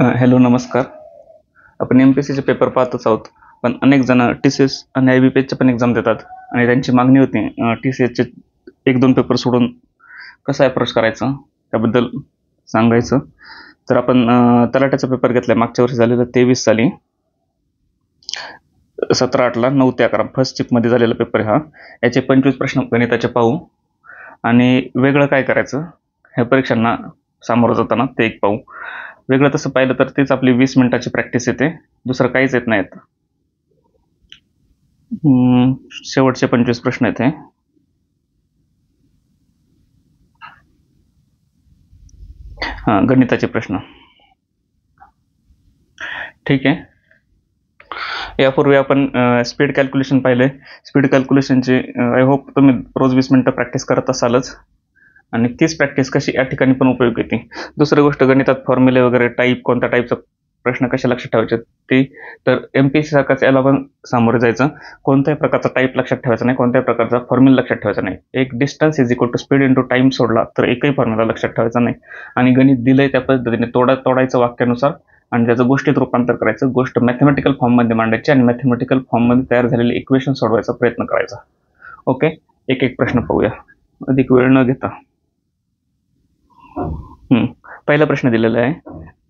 Hello, नमस्कार. आपण MPSCचे paper पाहतच आहोत, पण अनेक जण TCS आणि IBPSचे पण एक्झाम देतात आणि त्यांची मागणी होती TCSचे 1-2 पेपर सोडून कसा अप्रोच करायचा त्याबद्दल सांगायचं. तर आपण तलाठ्याचा पेपर घेतला मागच्या वर्षी झालेला 23 साली 17/8ला 9 ते 11 फर्स्ट शिफ्टमध्ये झालेला पेपर हा. याचे 25 प्रश्न गणिताचे पाहू आणि वेगळं काय करायचं ह्या परीक्षांना सामोरं जाताना ते एक पाहू. वेगळं तसं पाहिलं तर तेच आपली 20 मिनिटाची प्रॅक्टिस येते, दुसरं काहीच येत नाहीत. शेवटचे 25 प्रश्न येते. गणिताचे प्रश्न. ठीक आहे. यापूर्वी आपण स्पीड कॅल्क्युलेशन पाहिले. स्पीड कॅल्क्युलेशनची आय होप तुम्ही रोज 20 मिनिटं प्रॅक्टिस करत असालच आणि तीच प्रॅक्टिस कशी या ठिकाणी पण उपयोगी येते. दुसरी गोष्ट, गणितात फॉर्म्युले वगैरे टाईप, कोणत्या टाईपचा प्रश्न कसे लक्षात ठेवायचे ते, तर MPSC सारखाच याला पण सामोरे जायचं. कोणत्याही प्रकारचा टाईप लक्षात ठेवायचा नाही, कोणत्याही प्रकारचा फॉर्म्युला लक्षात ठेवायचा नाही. एक distance is equal to speed into time सोडला तर एकही फॉर्म्युला लक्षात ठेवायचा नाही. आणि गणित दिलंय त्या पद्धतीने तोडायचं वाक्यानुसार आणि त्याचं गोष्टीत रूपांतर करायचं. गोष्ट मॅथमॅटिकल फॉर्ममध्ये मांडायची आणि मॅथमॅटिकल फॉर्ममध्ये तयार झालेले इक्वेशन सोडवायचा प्रयत्न करायचा. ओके, एक एक प्रश्न पाहूया अधिक वेळ न घेता. पहिला प्रश्न दिलेला आहे.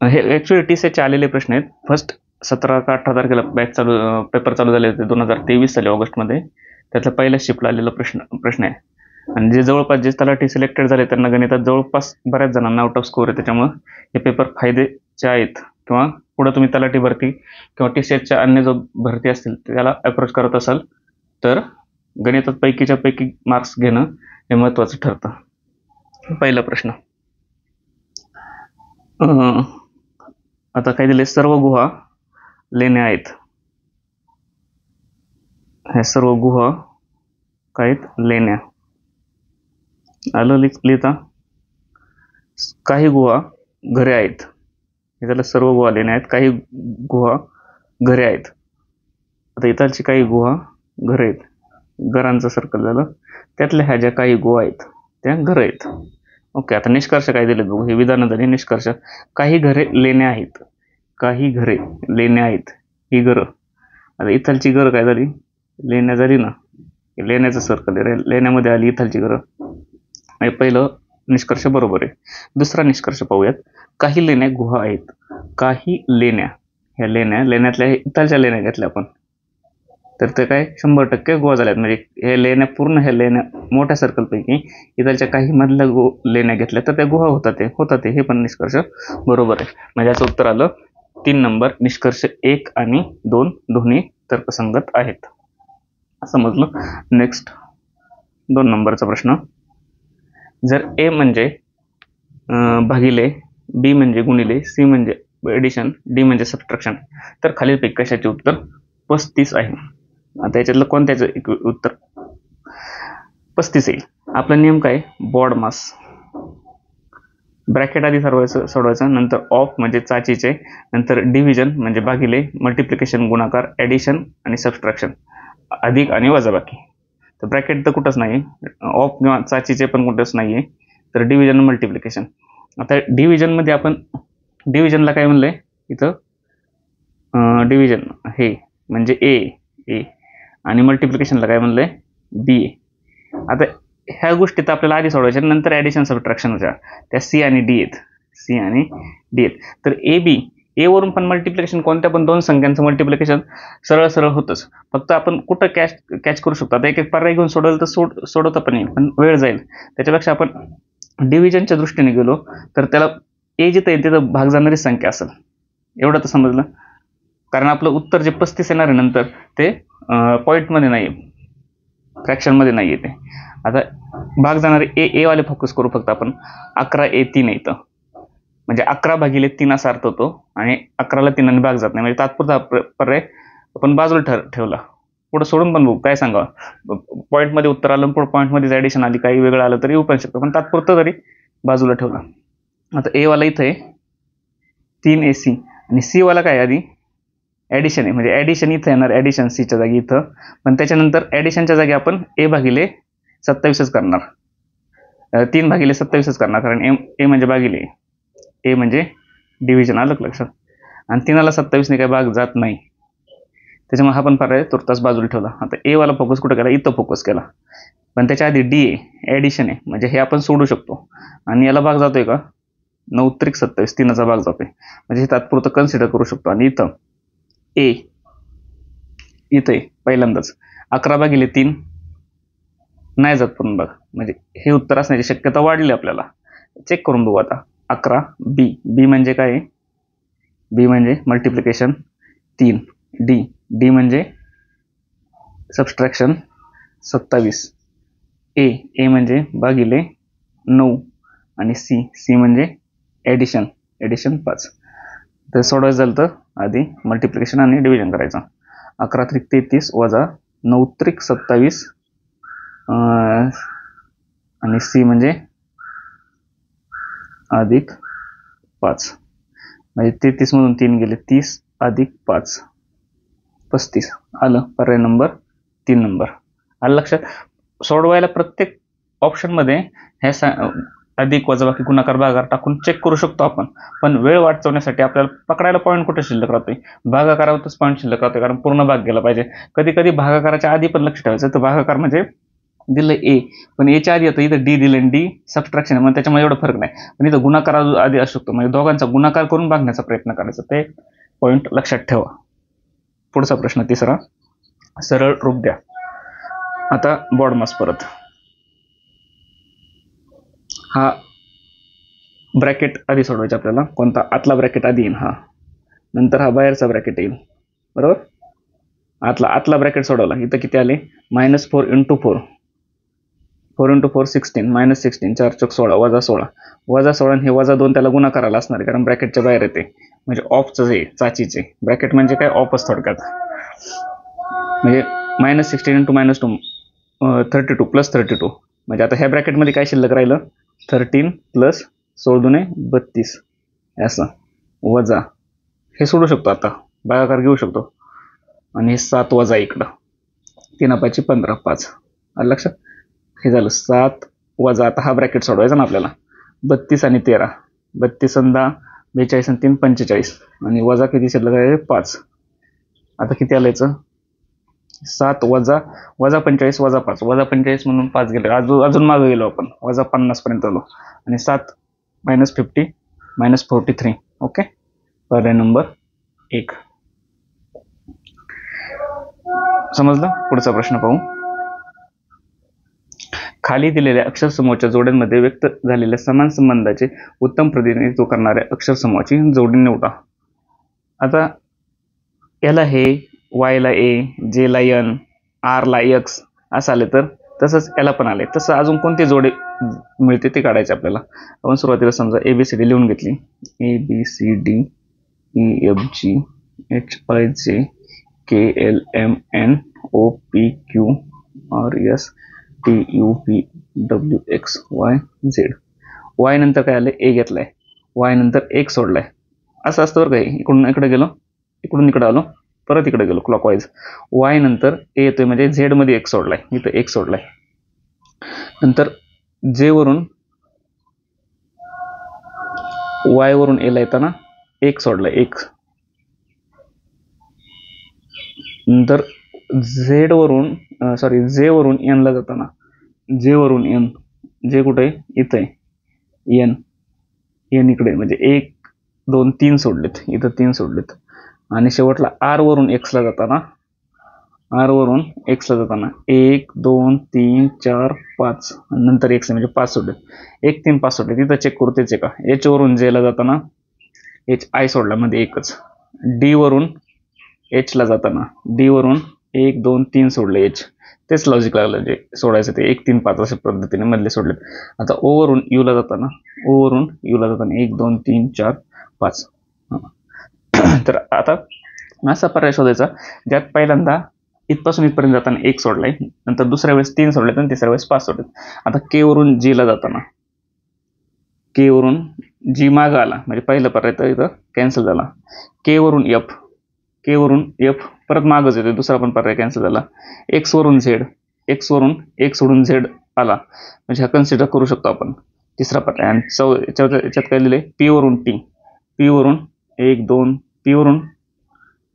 हे ॲक्च्युली TCSचे आलेले प्रश्न आहेत. फर्स्ट 17 का 18 तारखेला पेपर चालू झाले होते 2023 साली ऑगस्टमध्ये. त्यातल्या पहिल्या शिफ्टला आलेला प्रश्न आहे. आणि जे जवळपास जे तलाठी सिलेक्टेड झाले त्यांना गणितात जवळपास बऱ्याच जणांना आउट ऑफ स्कोअर आहे. त्याच्यामुळे हे पेपर फायद्याचे आहेत. किंवा पुढे तुम्ही तलाठी भरती किंवा TCSच्या अन्य जो भरती असतील त्याला अप्रोच करत असाल तर गणितात पैकीच्या पैकी मार्क्स घेणं हे महत्त्वाचं ठरतं. पहिला प्रश्न. आता काय दिले, सर्व गुहा लेण्या आहेत. ह्या सर्व गुहा काय आहेत? लेण्या. आलं लिहिता. काही गुहा घरे आहेत. हे झालं सर्व गुहा लेण्या आहेत, काही गुहा घरे आहेत. आता इथलची काही गुहा घरे आहेत, घरांचं सर्कल झालं. त्यातल्या ह्या ज्या काही गुहा आहेत त्या घरं आहेत. ओके, आता निष्कर्ष काय दिले बघू. हे विधान झाली. निष्कर्ष, काही घरे लेण्या आहेत, काही घरे लेण्या आहेत, ही घरं. आता इथलची घरं काय झाली? लेण्या झाली ना, लेण्याचं सर्कल आहे, लेण्यामध्ये आली इथलची घरं. पहिलं निष्कर्ष बरोबर आहे. दुसरा निष्कर्ष पाहूयात. काही लेण्या गुहा आहेत, काही लेण्या, ह्या लेण्यातल्या इथलच्या लेण्या घेतल्या आपण तर ते काय 100% गुहा झाल्यात. म्हणजे हे लेण्या पूर्ण ह्या लेण्या मोठ्या सर्कलपैकी इथलच्या काही मधल्या लेण्या घेतल्या तर त्या गुहा होतात हे पण निष्कर्ष बरोबर आहे. म्हणजे याचं उत्तर आलं 3 नंबर. निष्कर्ष 1 आणि 2 दोन्ही तर्कसंगत आहेत समजलं. नेक्स्ट 2 नंबरचा प्रश्न. जर A म्हणजे भागिले, B म्हणजे गुणिले, C म्हणजे एडिशन, D म्हणजे सबट्रॅक्शन तर खालीलपैकी कशाचे उत्तर 35 आहे. आता याच्यातलं कोणत्याचं उत्तर 35 येईल? आपला नियम काय? बॉड मास. ब्रॅकेट आधी सोडवायचं, नंतर ऑफ म्हणजे चाचीचे, नंतर डिव्हिजन म्हणजे भागिले, मल्टिप्लिकेशन गुणाकार, ॲडिशन आणि सबट्रॅक्शन अधिक आणि वजाबाकी. तर ब्रॅकेट तर कुठंच नाही, ऑफ किंवा चाचीचे पण कुठंच नाही आहे. तर डिव्हिजन मल्टिप्लिकेशन. आता डिव्हिजनमध्ये आपण डिव्हिजनला काय म्हणलंय इथं? डिव्हिजन हे म्हणजे ए आणि मल्टिप्लिकेशनला काय म्हणलंय? B. आता ह्या गोष्टी तर आपल्याला आधी सोडवायच्या, नंतर ॲडिशन सबट्रॅक्शनच्या त्या C आणि D आहेत. तर A वरून पण मल्टिप्लिकेशन, कोणत्या पण 2 संख्यांचं मल्टिप्लिकेशन सरळ होतंच. फक्त आपण कुठं कॅच करू शकतो. आता एक एक पर्याय घेऊन सोडवलं तर सोडवता पण येईल, पण वेळ जाईल. त्याच्यापेक्षा आपण डिव्हिजनच्या दृष्टीने गेलो तर त्याला A जिथं येईल तिथं भाग जाणारी संख्या असेल. एवढं तर समजलं. कारण आपलं उत्तर जे 35 येणार आहे नंतर ते पॉईंटमध्ये नाही आहे, फ्रॅक्शनमध्ये नाही येते. आता भाग जाणारे ए वाले फोकस करू फक्त आपण. 11A3 येतं म्हणजे 11 भागिले 3 असा अर्थ होतो आणि 11ला 3 भाग जात नाही. म्हणजे तात्पुरता पर्याय आपण बाजूला ठेवला. पुढे सोडून पण बघू काय सांगा. पॉईंटमध्ये उत्तर आलं, पुढे पॉईंटमध्येच ॲडिशन आली, काही वेगळं आलं तरी येऊ पण शकतं, पण तात्पुरतं तरी बाजूला ठेवला. आता A वाला इथं आहे 3AC आणि C वाला काय आधी ॲडिशन आहे, म्हणजे ॲडिशन इथं येणार, ॲडिशन Cच्या जागी इथं. पण त्याच्यानंतर ॲडिशनच्या जागी आपण A भागिले 27च करणार, 3 भागिले 27च करणार. कारण A म्हणजे भागिले, A म्हणजे डिव्हिजन. आलं का लक्षात? आणि 3ला 27ने काही भाग जात नाही, त्याच्यामुळे हा पण पर्याय तुर्तास बाजूला ठेवला. आता ए वाला फोकस कुठं केला? इथं फोकस केला. पण त्याच्या आधी डी आहे, ॲडिशन आहे, म्हणजे हे आपण सोडू शकतो. आणि याला भाग जातोय का? 9 त्रिक 27, 3चा भाग जातोय, म्हणजे हे तात्पुरतं कन्सिडर करू शकतो. आणि इथं ए इथं आहे पहिल्यांदाच 11 भागिले 3 नाही जात पण बघ, म्हणजे हे उत्तर असण्याची शक्यता वाढली आपल्याला. चेक करून बघू आता. 11 बी, बी म्हणजे काय आहे? बी म्हणजे मल्टिप्लिकेशन 3. डी, डी म्हणजे सबस्ट्रॅक्शन 27. ए, ए म्हणजे भागिले 9. आणि सी, सी म्हणजे ॲडिशन, ॲडिशन 5. तर सोडवायचं झालं तर आधी मल्टिप्लिकेशन आणि डिव्हिजन करायचं. 11 त्रिक 33 वजा 9 त्रिक 27 आणि सी म्हणजे अधिक 5, म्हणजे 33 मधून 3 गेले, 30 अधिक 5 35. आलं पर्याय नंबर 3 नंबर. आलं लक्षात? सोडवायला प्रत्येक ऑप्शनमध्ये ह्या अधिक वजाबाकी गुणाकार भागाकार टाकून चेक करू शकतो आपण, पण वेळ वाचवण्यासाठी आपल्याला पकडायला पॉईंट कुठे शिल्लक राहतोय? भागाकारावरच पॉईंट शिल्लक राहतोय, कारण पूर्ण भाग गेला पाहिजे. कधी कधी भागाकाराच्या आधी पण लक्ष ठेवायचं. तर भागाकार म्हणजे दिलं ए, पण एच्या आधी येतं, इथं डी दिलं आणि डी सबस्ट्रॅक्शन, म्हणजे त्याच्यामुळे एवढा फरक नाही. पण इथं गुणाकार आधी असू शकतो, म्हणजे दोघांचा गुणाकार करून भागण्याचा प्रयत्न करायचा. ते पॉईंट लक्षात ठेवा. पुढचा प्रश्न 3रा, सरळ रूप द्या. आता बॉडमास परत हा ब्रॅकेट आधी सोडवायचा आपल्याला. कोणता? आतला ब्रॅकेट आधी येईल हा, नंतर हा बाहेरचा ब्रॅकेट येईल, बरोबर? आतला ब्रॅकेट सोडवला. इथं किती आले? -4 × 4, 4 × 4 16, -16, 4 चौक 16, वजा 16, वजा 16, हे वजा 2 त्याला गुणाकाराला असणार आहे, कारण ब्रॅकेटच्या बाहेर येते, म्हणजे ऑफचं आहे, चाचीचे. ब्रॅकेट म्हणजे काय? ऑफच थोडक्यात. म्हणजे -16 × -2 32 + 32, म्हणजे आता ह्या ब्रॅकेटमध्ये काय शिल्लक राहिलं? 13 + 16 दुने 32, असं वजा, हे सोडू शकतो आता, भागाकार घेऊ शकतो. आणि 7 वजा इकडं, 3 5 15, 5. आलं लक्षात? हे झालं 7 वजा. आता हा ब्रॅकेट सोडवायचा ना आपल्याला. 32 आणि 13, 32 आणि 10 42 आणि 3 45, आणि वजा किती शिल्लक आहे? 5. आता किती आलं याचं? 7 वजा 45 वजा 5, वजा 45 म्हणून 5 गेले, अजून मागे गेलो आपण, वजा 50 पर्यंत आलो. आणि 7 -50 -43. ओके, पर्याय नंबर 1. समजलं? पुढचा प्रश्न पाहू. खाली दिलेल्या अक्षरसमूहाच्या जोड्यांमध्ये व्यक्त झालेल्या समान संबंधाचे उत्तम प्रतिनिधित्व करणाऱ्या अक्षरसमूहाची जोडी निवडा. आता याला हे वायला ए, जेला एन, आरला एक्स असं आले, तर तसंच याला पण आले. तसं अजून कोणती जोडी मिळते ते काढायचे आपल्याला. आपण सुरुवातीला समजा ABCD लिहून घेतली. ABCD EFG HIJ KLMN OPQ RS TUVWXYZ. Y नंतर काय आले? ए घेतलाय, वाय नंतर एक सोडलाय, असं असतं बरं. काही इकडून इकडे गेलो, इकडून इकडे आलो, परत इकडे गेलो क्लॉकवाईज. वाय नंतर ए येतोय, म्हणजे झेड मध्ये एक सोडलाय, इथं एक सोडलाय. नंतर जे वरून वाय वरून एला येताना एक सोडलाय, एक. नंतर झेड वरून जे वरून एन ला जाताना, जे वरून एन, जे कुठे? इथं आहे एन, एन इकडे, म्हणजे 1 2 3 सोडलेत, इथं 3 सोडलेत. आणि शेवटला आर वरून एक्स ला जाताना, आर वरून एक्स ला जाताना 1 2 3 4 5, नंतर एक्स म्हणजे 5 सोडलेत, 1 3 5 सोडले. तिथं चेक करू तेच आहे का? एच वरून जे ला जाताना एच आय सोडला, मध्ये एकच. डी वरून एच ला जाताना, डी वरून 1 2 3 सोडले, एच, तेच लॉजिक लागलं जे सोडायचं ते 1 3 5 अशा पद्धतीने मधले सोडलेत. आता ओ वरून यू ला जाताना, ओ वरून यू ला जाताना 1 2 3 4 5. तर आता असा पर्याय शोधायचा ज्यात पहिल्यांदा इथपासून इथपर्यंत जाताना 1 सोडलाय, नंतर दुसऱ्या वेळेस 3 सोडलेत, आणि तिसऱ्या वेळेस 5 सोडलेत. आता के वरून जी ला जाताना, के वरून जी मागं आला, म्हणजे पहिला पर्याय तर इथं कॅन्सल झाला. के वरून एफ, के वरून एफ परत मागच येतो, दुसरा पण पर्याय कॅन्सल झाला. एक्स वरून झेड, एक्स वरून एक सोडून झेड आला, म्हणजे हा कन्सिडर करू शकतो आपण तिसरा पर्याय. आणि याच्यात काय लिहिले? पी वरून टी, पी वरून 1 2 पी वरून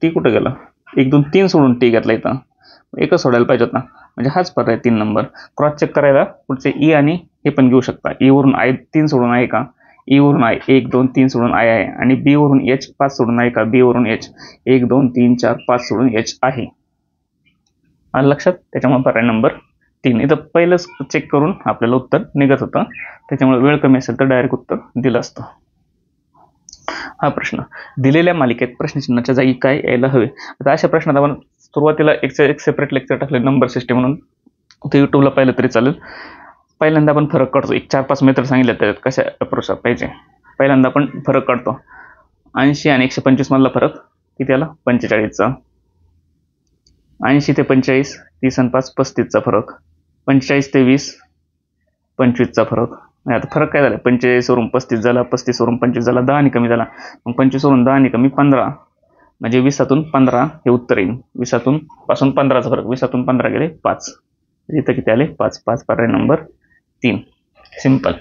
टी कुठं गेला, 1 2 3 सोडून टी घेतला इथं, एकच सोडायला पाहिजे होता, म्हणजे हाच पर्याय 3 नंबर. क्रॉस चेक करायला पुढचे ई आणि हे पण घेऊ शकता. ई वरून आय 3 सोडून आहे का, ई वरून आय 1 2 3 सोडून आय आहे, आणि बी वरून एच 5 सोडून आहे का, बी वरून एच 1 2 3 4 5 सोडून एच आहे. आलं लक्षात. त्याच्यामुळे पर्याय नंबर 3. इथं पहिलंच चेक करून आपल्याला उत्तर निघत होतं, त्याच्यामुळे वेळ कमी असेल तर डायरेक्ट उत्तर दिलं असतं. हा प्रश्न, दिलेल्या मालिकेत प्रश्नचिन्हाच्या जागी काय यायला हवे. आता अशा प्रश्नात आपण सुरुवातीला एक सेपरेट लेक्चर टाकले नंबर सिस्टीम म्हणून, ते युट्यूबला पाहिलं तरी चालेल. पहिल्यांदा आपण फरक काढतो, एक 4-5 मेथड सांगितल्या त्याच्यात कशा अप्रोच पाहिजे. पहिल्यांदा आपण फरक काढतो. 80 आणि 125 मधला फरक किती आला, 45चा. 80 ते 45, 30 आणि 5 35चा फरक. 45 ते 20 25चा फरक. आता फरक काय झाला, 45 वरून 35 झाला, 35 वरून 25 झाला, 10 आणि कमी झाला, मग 25 वरून 10 आणि कमी 15, म्हणजे 20 15 हे उत्तर येईल. 20 पासून 15चा फरक, 20 15 गेले 5, इथं किती आले 5. 5 पर्याय नंबर 3. सिंपल.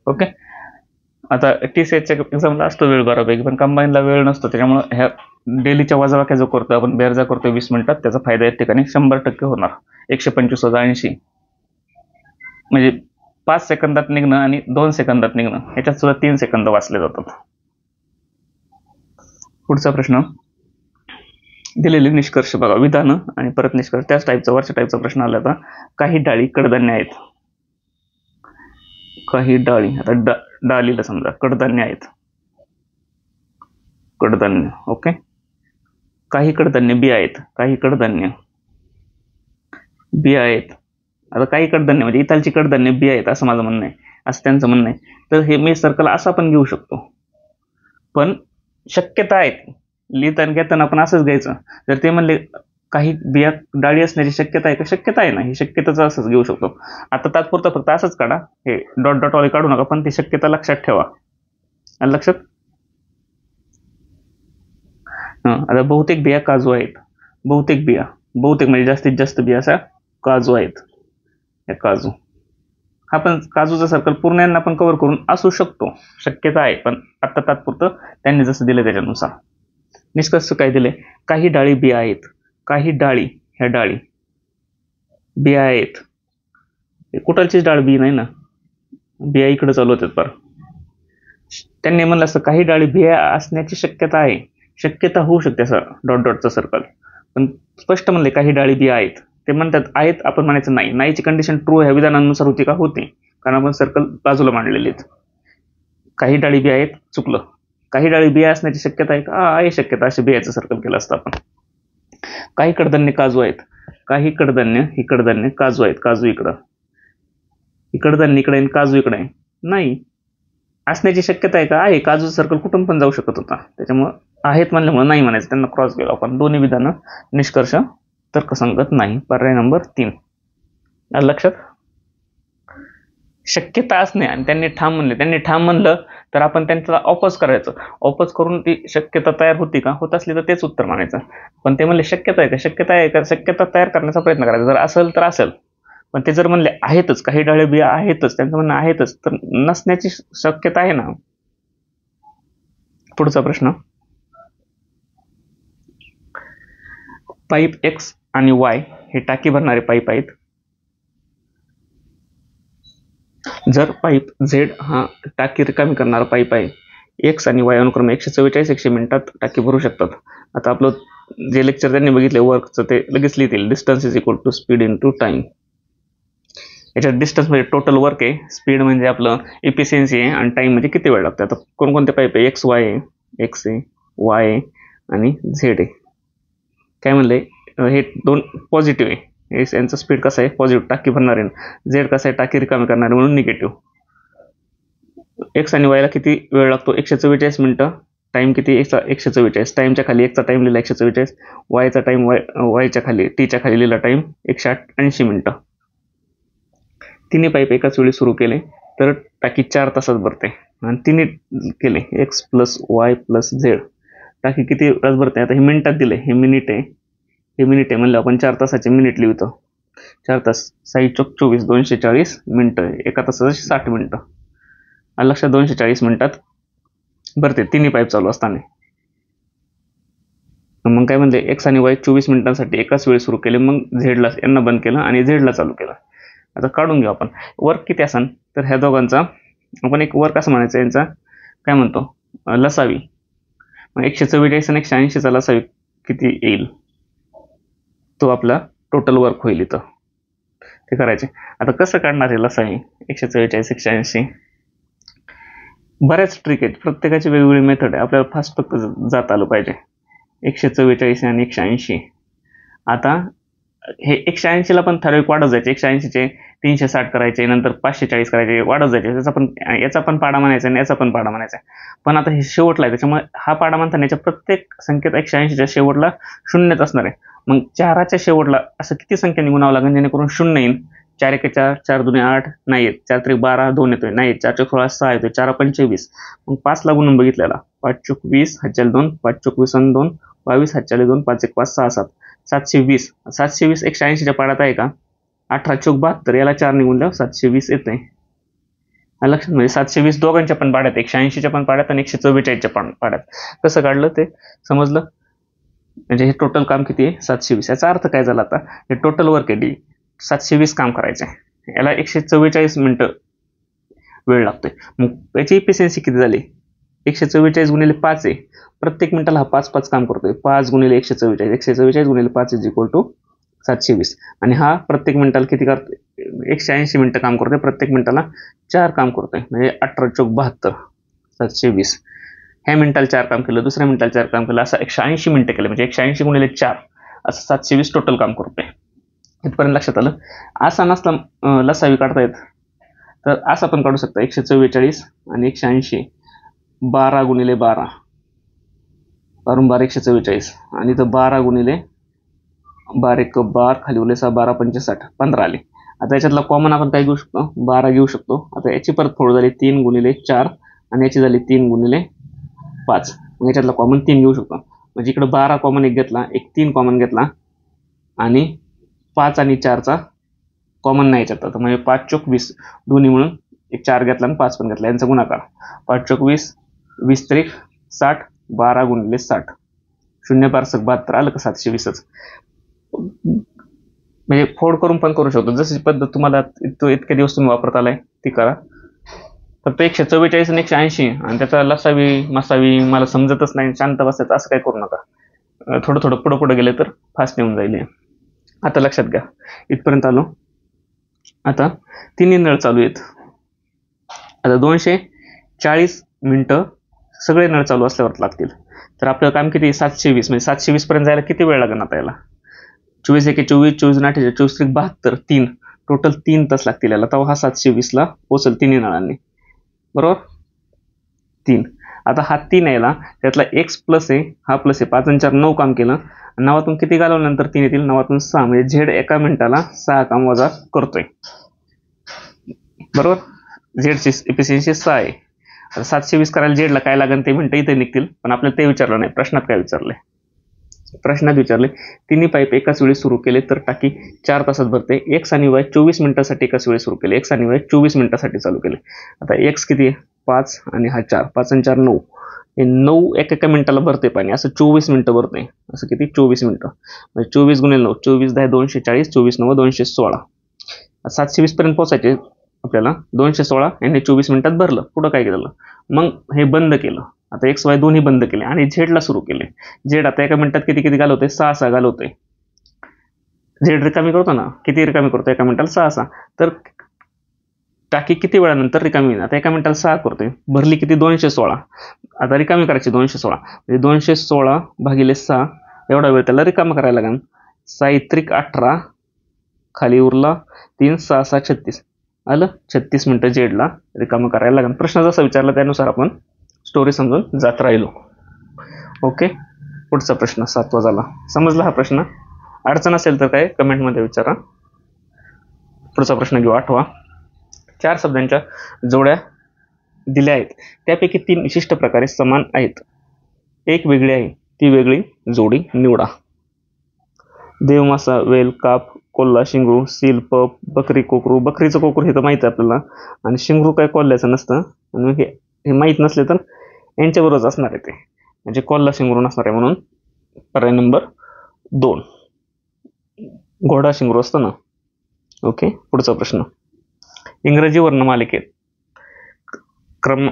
ओके. आता TCHच्या एक्झामला असतो वेळ बऱ्यापैकी, पण कंबाईनला वेळ नसतो, त्याच्यामुळे ह्या डेलीच्या वजाबाक्या जो करतो आपण, बेरजा करतो 20 मिनिटात, त्याचा फायदा या ठिकाणी 100% होणार. 125 वजा 80 म्हणजे 5 सेकंदात निघणं आणि 2 सेकंदात निघणं, ह्याच्यात सुद्धा 3 सेकंद वाचले जातात. पुढचा प्रश्न, दिलेले निष्कर्ष बघा, विधानं आणि परत निष्कर्ष, त्याच टाईपचा वरच्या टाईपचा प्रश्न आला होता. काही डाळी कडधान्य आहेत. काही डाळी, आता डाळीला समजा कडधान्य आहेत, कडधान्य. ओके. काही कडधान्य बिया आहेत, काही कडधान्य बिया आहेत. आता काही कडधान्य म्हणजे इथालची कडधान्य बिया आहेत असं माझं म्हणणं आहे, असं त्यांचं म्हणणं आहे. तर हे मी सर्कल असं पण घेऊ शकतो, पण शक्यता आहेत, लिहिताना घेताना आपण असंच घ्यायचं. जर ते म्हणले काही बिया डाळी असण्याची शक्यता आहे का, शक्यता आहे ना, ही शक्यताच असंच घेऊ शकतो. आता तात्पुरतं फक्त असंच काढा, हे डॉट डॉट वाले काढू नका, पण ती शक्यता लक्षात ठेवा. लक्षात. आता बहुतेक बिया काजू आहेत, बहुतेक बिया, बहुतेक म्हणजे जास्तीत जास्त बिया अशा काजू आहेत, या काजू. हा पण काजूचा सर्कल पूर्ण यांना आपण कव्हर करून असू शकतो, शक्यता आहे, पण आता तात्पुरतं त्यांनी जसं दिलं त्याच्यानुसार. निष्कर्ष काय दिले, काही डाळी बिया आहेत, काही डाळी, ह्या डाळी बिया आहेत. कुठलचीच डाळ बी नाही ना, बिया इकडे चालू होतात पर. त्यांनी म्हणलं असतं काही डाळी बिया असण्याची शक्यता आहे, शक्यता होऊ शकते असं डॉट डॉटचं सर्कल, पण स्पष्ट म्हणले काही डाळी बिया आहेत. ते म्हणतात आहेत, आपण म्हणायचं नाही. नाहीची कंडिशन ट्रू ह्या विधानानुसार होती का, होते, कारण आपण सर्कल बाजूला मांडलेले आहेत. काही डाळी बिया आहेत, चुकलं. काही डाळी बिया असण्याची शक्यता आहे का, आहे शक्यता, असे बियाचं सर्कल केलं असतं आपण. काही कडधान्य काजू आहेत, काही कडधान्य, ही कडधान्य काजू आहेत, काजू इकडं, ही कडधान्य इकडे आहे, काजू इकडे आहे, नाही असण्याची शक्यता आहे का, आहे. काजूचं सर्कल कुठून पण जाऊ शकत होता, त्याच्यामुळं आहेत म्हणल्यामुळे नाही म्हणायचं, त्यांना क्रॉस केलं आपण. दोन्ही विधानं निष्कर्ष तर्कसंगत नाही. पर्याय नंबर 3. लक्षात. शक्यता असणे आणि त्यांनी ठाम म्हणले, त्यांनी ठाम म्हणलं तर आपण त्यांचा ऑपोज करायचं, ऑपोज करून ती शक्यता तयार होती का, होत असली तर तेच उत्तर मानायचं. पण ते म्हणले शक्यता आहे का, शक्यता आहे का, शक्यता तयार करण्याचा प्रयत्न करायचा. जर असेल तर असेल, पण ते जर म्हणले आहेतच, काही डाळे बिया आहेतच, त्यांचं म्हणणं आहेतच, तर नसण्याची शक्यता आहे ना. पुढचा प्रश्न, पाईप X आणि Y हे टाकी भरणारे पाईप आहेत. जर पाईप Z हा टाकी रिकामी करणारा पाईप आहे, X आणि Y अनुक्रमे 144 100 मिनिटात टाकी भरू शकतात. आता आपलं जे लेक्चर त्यांनी बघितले वर्कचं, ते लगेच लिहितील. Distance is equal to speed into time. याच्यात डिस्टन्स म्हणजे टोटल वर्क आहे, स्पीड म्हणजे आपलं इफिशियन्सी आहे, आणि टाइम म्हणजे किती वेळ लागतो. आता कोणकोणते पाईप आहे, XY आहे, X आहे, Y आहे आणि Z आहे. काय म्हणले, हे दोन पॉझिटिव्ह आहे, यांचं स्पीड कसं आहे पॉझिटिव्ह, टाकी भरणार आहे. Z कसं आहे टाकी रिकामी करणार आहे म्हणून निगेटिव्ह. X आणि Yला किती वेळ लागतो, 144 मिनिटं. टाइम किती, 144. टाइमच्या खाली Xचा टाइम लिहिला 144, Yचा टाइम Yच्या खाली Tच्या खाली लिहिला टाइम 180 मिनिटं. तिन्ही पाईप एकाच वेळी सुरू केले तर टाकी 4 तासात भरते, आणि तिन्ही केले X + Y + Z, टाकी किती तास भरते. आता हे मिनिटात दिले, हे मिनिट आहे, हे मिनिट आहे म्हणलं आपण 4 तासाचे मिनिट लिहितो. 4 तास 6 × 24 240 मिनिटं, एका तासाचे 60 मिनिटं. लक्षात. 240 मिनिटात भरते तिन्ही पाईप चालू असताना. मग काय म्हणले, एक्स आणि वाय 24 मिनिटांसाठी एकाच वेळी सुरू केले, मग झेडला यांना बंद केलं आणि झेडला चालू केलं. आता काढून घेऊ आपण वर्क किती असेल. तर ह्या दोघांचा आपण एक वर्क असं म्हणायचं, यांचा काय म्हणतो लसावी. मग 144 आणि 180चा लसावी किती येईल, तो आपला टोटल वर्क होईल इथं. ते करायचे. आता कसं काढणार आहे लसावी 144 180. बऱ्याच ट्रिक आहेत, प्रत्येकाची वेगवेगळी मेथड आहे. आपल्याला फास्ट फक्त जात आलं पाहिजे. 144 आणि 180. आता हे 180ला पण ठराविक वाढत जायचे. 180चे 360 करायचे, नंतर 540 करायचे, वाढत जायचे. याचा पण पाडा म्हणायचा आणि याचा पण पाडा म्हणायचा. पण आता हे शेवटला आहे, त्याच्यामुळे हा पाडा म्हणताना याच्या प्रत्येक संख्येत 180च्या शेवटला शून्यच असणार आहे. मग 4च्या शेवटला असं किती संख्या निघून लागेल जेणेकरून शून्य येईल. 4 1 4, 4 2 8 नाही येत, 4 3 12 2 येतोय नाही येत, 4 4 16 6 येतोय, 4 5 20. मग 5 ला गुणून बघितलेला, 5 चोक 20, 5 2, 5 चोक 20 आणि 2 22, 5 2, 5 1 5 6 7, 720. 720 180च्या पाड्यात आहे का? 18 चोक 72, याला 4 निघून द्या, 720 येते. लक्षात, म्हणजे 720 दोघांच्या पण पाड्यात, 180च्या पण पाड्यात आणि 144च्या पण पाड्यात. कसं काढलं ते समजलं. म्हणजे हे टोटल काम किती आहे? 720. याचा अर्थ काय झाला, आता हे टोटल वर्क आहे डी, 720 काम करायचं आहे. याला 144 मिनिटं वेळ लागतोय. मग याची इफिशियन्सी किती झाली? 144 गुणिले 5 आहे. प्रत्येक मिनिटाला हा 5 5 काम करतोय. 5 गुणिले 144, 144 गुणिले 5 इज इक्वल टू 720. आणि हा प्रत्येक मिनिटाला किती करतोय? 180 मिनिटं काम करतोय. प्रत्येक मिनिटाला 4 काम करतोय, म्हणजे 18 चोक 72, 720. ह्या मिनिटाला 4 काम केलं, दुसऱ्या मिनिटाला 4 काम केलं, असं 180 मिनिटं केलं. म्हणजे 180 गुणिले 4 असं 720 टोटल काम करतोय. इथपर्यंत लक्षात आलं. असा नसला लसावी काढता येत तर असं पण काढू शकता. 144 आणि 180, 12 गुणिले 12, 12 144, आणि इथं 12 गुणिले 12 1 12, खाली उरले 6, 12 5 60, 15 आले. आता याच्यातला कॉमन आपण काय घेऊ शकतो? 12 घेऊ शकतो. आता याची परत फोड झाली 3 गुणिले 4 आणि याची झाली 3 गुणिले 5. मग याच्यातला कॉमन 3 घेऊ शकतो. म्हणजे इकडे 12 कॉमन एक घेतला, एक 3 कॉमन घेतला आणि 5 आणि 4चा कॉमन नाही याच्यात. तर म्हणजे 5 चोक 20 दोन्ही म्हणून एक 4 घेतला आणि 5 पण घेतला, यांचा गुणाकार. 5 चोक 20, 20 त्रिक 60, 12 गुणिले 60, 0 12 72, आलं का 720च. म्हणजे फोड करून पण करू शकतो. जशी पद्धत तुम्हाला इतके दिवस तुम्ही वापरत आलाय ती करा. फक्त 144 आणि 180 आणि त्याचा लसावी मसावी मला समजतच नाही, शांत बसायचं असं काय करू नका. थोडं थोडं पुढं पुढं गेले तर फास्ट निघून जाईल. आता लक्षात घ्या, इथपर्यंत आलो. आता तिन्ही नळ चालू आहेत. आता 240 मिनिटं सगळे नळ चालू असल्यावर लागतील. तर आपलं काम किती? 720. म्हणजे 720 पर्यंत जायला किती वेळ लागेल आता याला? 24 1 24, 24 8 24 3 72, 3 टोटल 3 तास लागतील याला. तेव्हा हा 720ला पोचल तिन्ही नळांनी, बरोबर. 3. आता हा 3 यायला, त्यातला एक्स प्लस आहे, हा प्लस आहे, 5 आणि 4 9 काम केलं. 9तून किती घालवल्यानंतर 3 येतील? 9तून 6, म्हणजे झेड एका मिनिटाला 6 काम वजा करतोय, बरोबर. झेडची इफिशियन्सी 6 आहे. आता 720 करायला झेडला काय लागेल ते मिनिटं इथे निघतील, पण आपल्याला ते विचारलं नाही. प्रश्नात काय विचारले? प्रश्नात विचारले तिन्ही पाईप एकाच वेळी सुरू केले तर टाकी 4 तासात भरते. एक्स आणि वाय 24 मिनिटांसाठी एकाच वेळी सुरू केले. एक्स आणि वाय 24 मिनिटांसाठी चालू केले. आता एक्स किती आहे? 5 आणि हा 4, 5 आणि 4 9, हे 9 एका मिनिटाला भरते पाणी. असं 24 मिनिटं भरते. असं किती? 24 मिनिटं. म्हणजे 24 गुणिले 9, 24 10 240, 24 9 216. 720 पर्यंत पोहोचायचे आपल्याला. 216 यांनी 24 मिनिटात भरलं. पुढं काय केलं? मग हे बंद केलं. आता एक्स वाय दोन्ही बंद केले आणि झेडला सुरू केले. झेड आता एका मिनिटात किती किती घालवतोय? 6 6 घालवतोय. झेड रिकामी करतो ना, किती रिकामी करतो? एका मिनिटाला 6 6. तर टाकी किती वेळानंतर रिकामी होईल? आता एका मिनिटाला 6 करतोय, भरली किती? 216. आता रिकामी करायची 216, म्हणजे 216 भागिले 6 एवढा वेळ त्याला रिकामा करायला लागेल. 6 त्रिक 18, खाली उरला 3, 6 6 36, आलं 36 मिनिटं झेडला रिकामा करायला लागेल. प्रश्न जसा विचारला त्यानुसार आपण स्टोरी समजून जात राहिलो. ओके, पुढचा प्रश्न 7वा झाला. समजला हा प्रश्न? अडचण असेल तर काय कमेंटमध्ये विचारा. पुढचा प्रश्न घेऊ 8वा. 4 शब्दांच्या जोड्या दिल्या आहेत, त्यापैकी 3 विशिष्ट प्रकारे समान आहेत, एक वेगळी आहे, ती वेगळी जोडी निवडा. देवमासा, वेल, काप, कोल्हा, शिंगरू, सील, पप, बकरी, कोकरू. बकरीचं कोकरू हे तर माहिती आहे आपल्याला, आणि शिंगरू काय कोल्ह्याचं नसतं. आणि हे माहीत नसले तर यांच्याबरोबरच असणार आहे ते, म्हणजे कॉलला शिंगरून असणार आहे, म्हणून पर्याय नंबर 2 घोडा शिंगरू असतो ना. ओके, पुढचा प्रश्न. इंग्रजी वर्णमालिकेत क्रम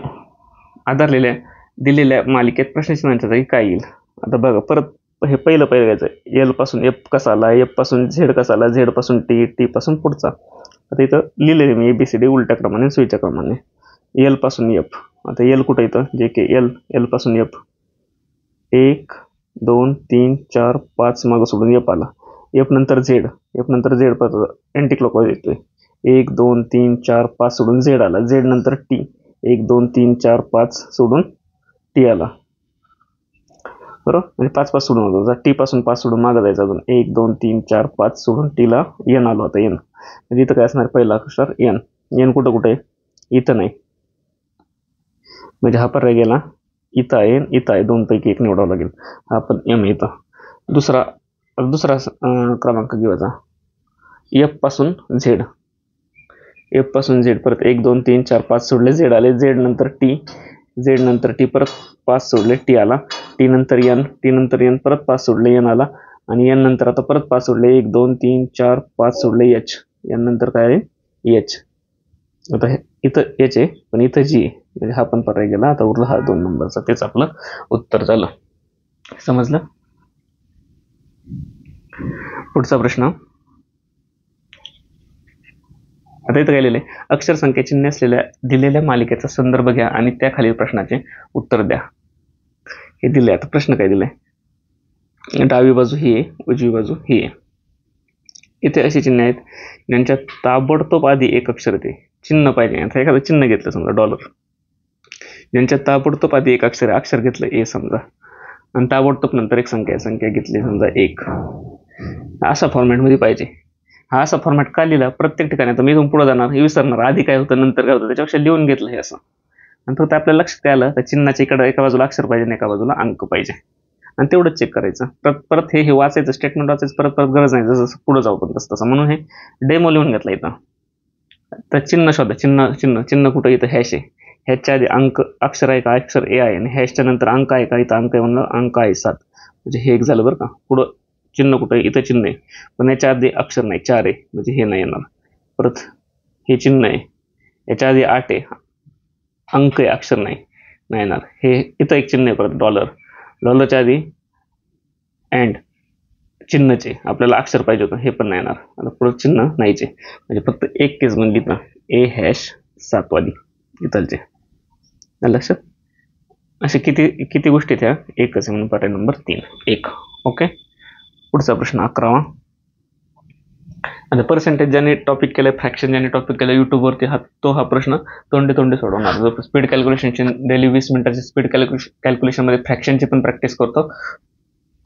आधारलेल्या दिलेल्या मालिकेत प्रश्नचिन्हांच्या जागी काय येईल? आता बघा, परत हे पहिलं घ्यायचं. एल पासून एफ कसा आला, एफ पासून झेड कसा आला, झेड पासून टी, टी पासून पुढचा. आता इथं लिहिलेले मी ABCD उलट्या क्रमाने, सुईच्या क्रमाने. एल पासून एफ. आता एल कुठं येतं? जे के एल. एल पासून एफ 1 2 3 4 5 मागं सोडून एफ आला. एफ नंतर झेड. एफ नंतर झेड परत अँटी क्लॉकवाईज येतोय. 1 2 3 4 5 सोडून झेड आला. झेड नंतर टी. 1 2 3 4 5 सोडून टी आला. बरोबर, म्हणजे 5 5 सोडून होतो. टी पासून 5 सोडून मागं जायचं अजून. 1 2 3 4 5 सोडून टीला एन आलो होता. एन म्हणजे इथं काय असणार? पहिला अक्षर एन. एन कुठं कुठे? इथं नाही, म्हणजे हा पर्याय गेला. इथं आहे, इथं आहे, दोन पैकी एक निवडावं लागेल. हा पण एम इथं. दुसरा क्रमांक घेऊचा. एफ पासून झेड. एफ पासून झेड परत 1 2 3 4 5 सोडले, झेड आले. झेड नंतर टी. झेड नंतर टी परत 5 सोडले, टी आला. टी नंतर एन. टी नंतर एन परत 5 सोडले, एन आला. आणि एन नंतर आता परत 5 सोडले, 1 2 3 4 5 सोडले, एच. एन नंतर काय आहे? एच. आता इथं एच आहे, पण इथं जी आहे, म्हणजे हा पण पर्याय गेला. आता उरला हा 2 नंबरचा. तेच आपलं उत्तर झालं. समजलं? पुढचा प्रश्न. आता इथं काय लिहिलंय? अक्षर संख्या चिन्ह असलेल्या दिलेल्या मालिकेचा संदर्भ घ्या आणि त्या खालील प्रश्नाचे उत्तर द्या. हे दिले. आता प्रश्न काय दिलाय? डावी बाजू ही आहे, उजवी बाजू ही आहे. इथे अशी चिन्ह आहेत ज्यांच्या ताबडतोब आधी एक अक्षर येते. चिन्ह पाहिजे. आता एखादं चिन्ह घेतलं समजा $, ज्यांच्या ताबडतोब आधी एक अक्षर घेतलं ए समजा, आणि ताबडतोब नंतर एक संख्या घेतली समजा 1. अशा फॉर्मॅटमध्ये पाहिजे. हा असा फॉर्मॅट का लिहिला? प्रत्येक ठिकाणी आता मी इथून पुढे जाणार, हे विसरणार, आधी काय होतं नंतर काय होतं, त्याच्यापेक्षा लिहून घेतलं हे असं. आणि फक्त आपल्या लक्षात काय आलं, तर चिन्हाच्या इकडे एका बाजूला अक्षर पाहिजे आणि एका बाजूला अंक पाहिजे, आणि तेवढंच चेक करायचं. परत हे वाचायचं, स्टेटमेंट वाचायचं परत गरज नाही, जसं पुढे जाऊ पण तसं. म्हणून हे डेमो लिहून घेतला इथं. तर चिन्ह शोधा. चिन्ह कुठं? इथं हॅश आहे. ह्याच्या आधी अक्षर आहे का? अक्षर ए आहे. आणि हॅशच्या नंतर अंक आहे का? इथं अंक आहे म्हणलं, अंक आहे 7. म्हणजे हे एक झालं बरं का. पुढं चिन्ह कुठं आहे? इथं चिन्ह आहे, पण याच्या आधी अक्षर नाही, 4 आहे, म्हणजे हे नाही येणार. परत हे चिन्ह आहे, याच्या आधी 8 आहे, अंक आहे, अक्षर नाही येणार. हे इथं एक चिन्ह आहे, परत डॉलरच्या आधी अँड चिन्हचे आपल्याला अक्षर पाहिजे होतं, हे पण नाही येणार. आता पुढं चिन्ह नाहीचे, म्हणजे फक्त एक केस बनली तर A#7 वाली इथलचे. लक्षात? असे किती गोष्टी त्या एकच आहे, म्हणून पर्याय नंबर 3 1. ओके, पुढचा प्रश्न 11वा. आता पर्सेंटेज ज्याने टॉपिक केलं, फ्रॅक्शन ज्याने टॉपिक केलं युट्यूबवरती, हा प्रश्न तोंडी सोडवणार. जो स्पीड कॅल्क्युलेशनची डेली 20 मिनिटाची स्पीड कॅल्क्युलेशनमध्ये फ्रॅक्शनची पण प्रॅक्टिस करतो,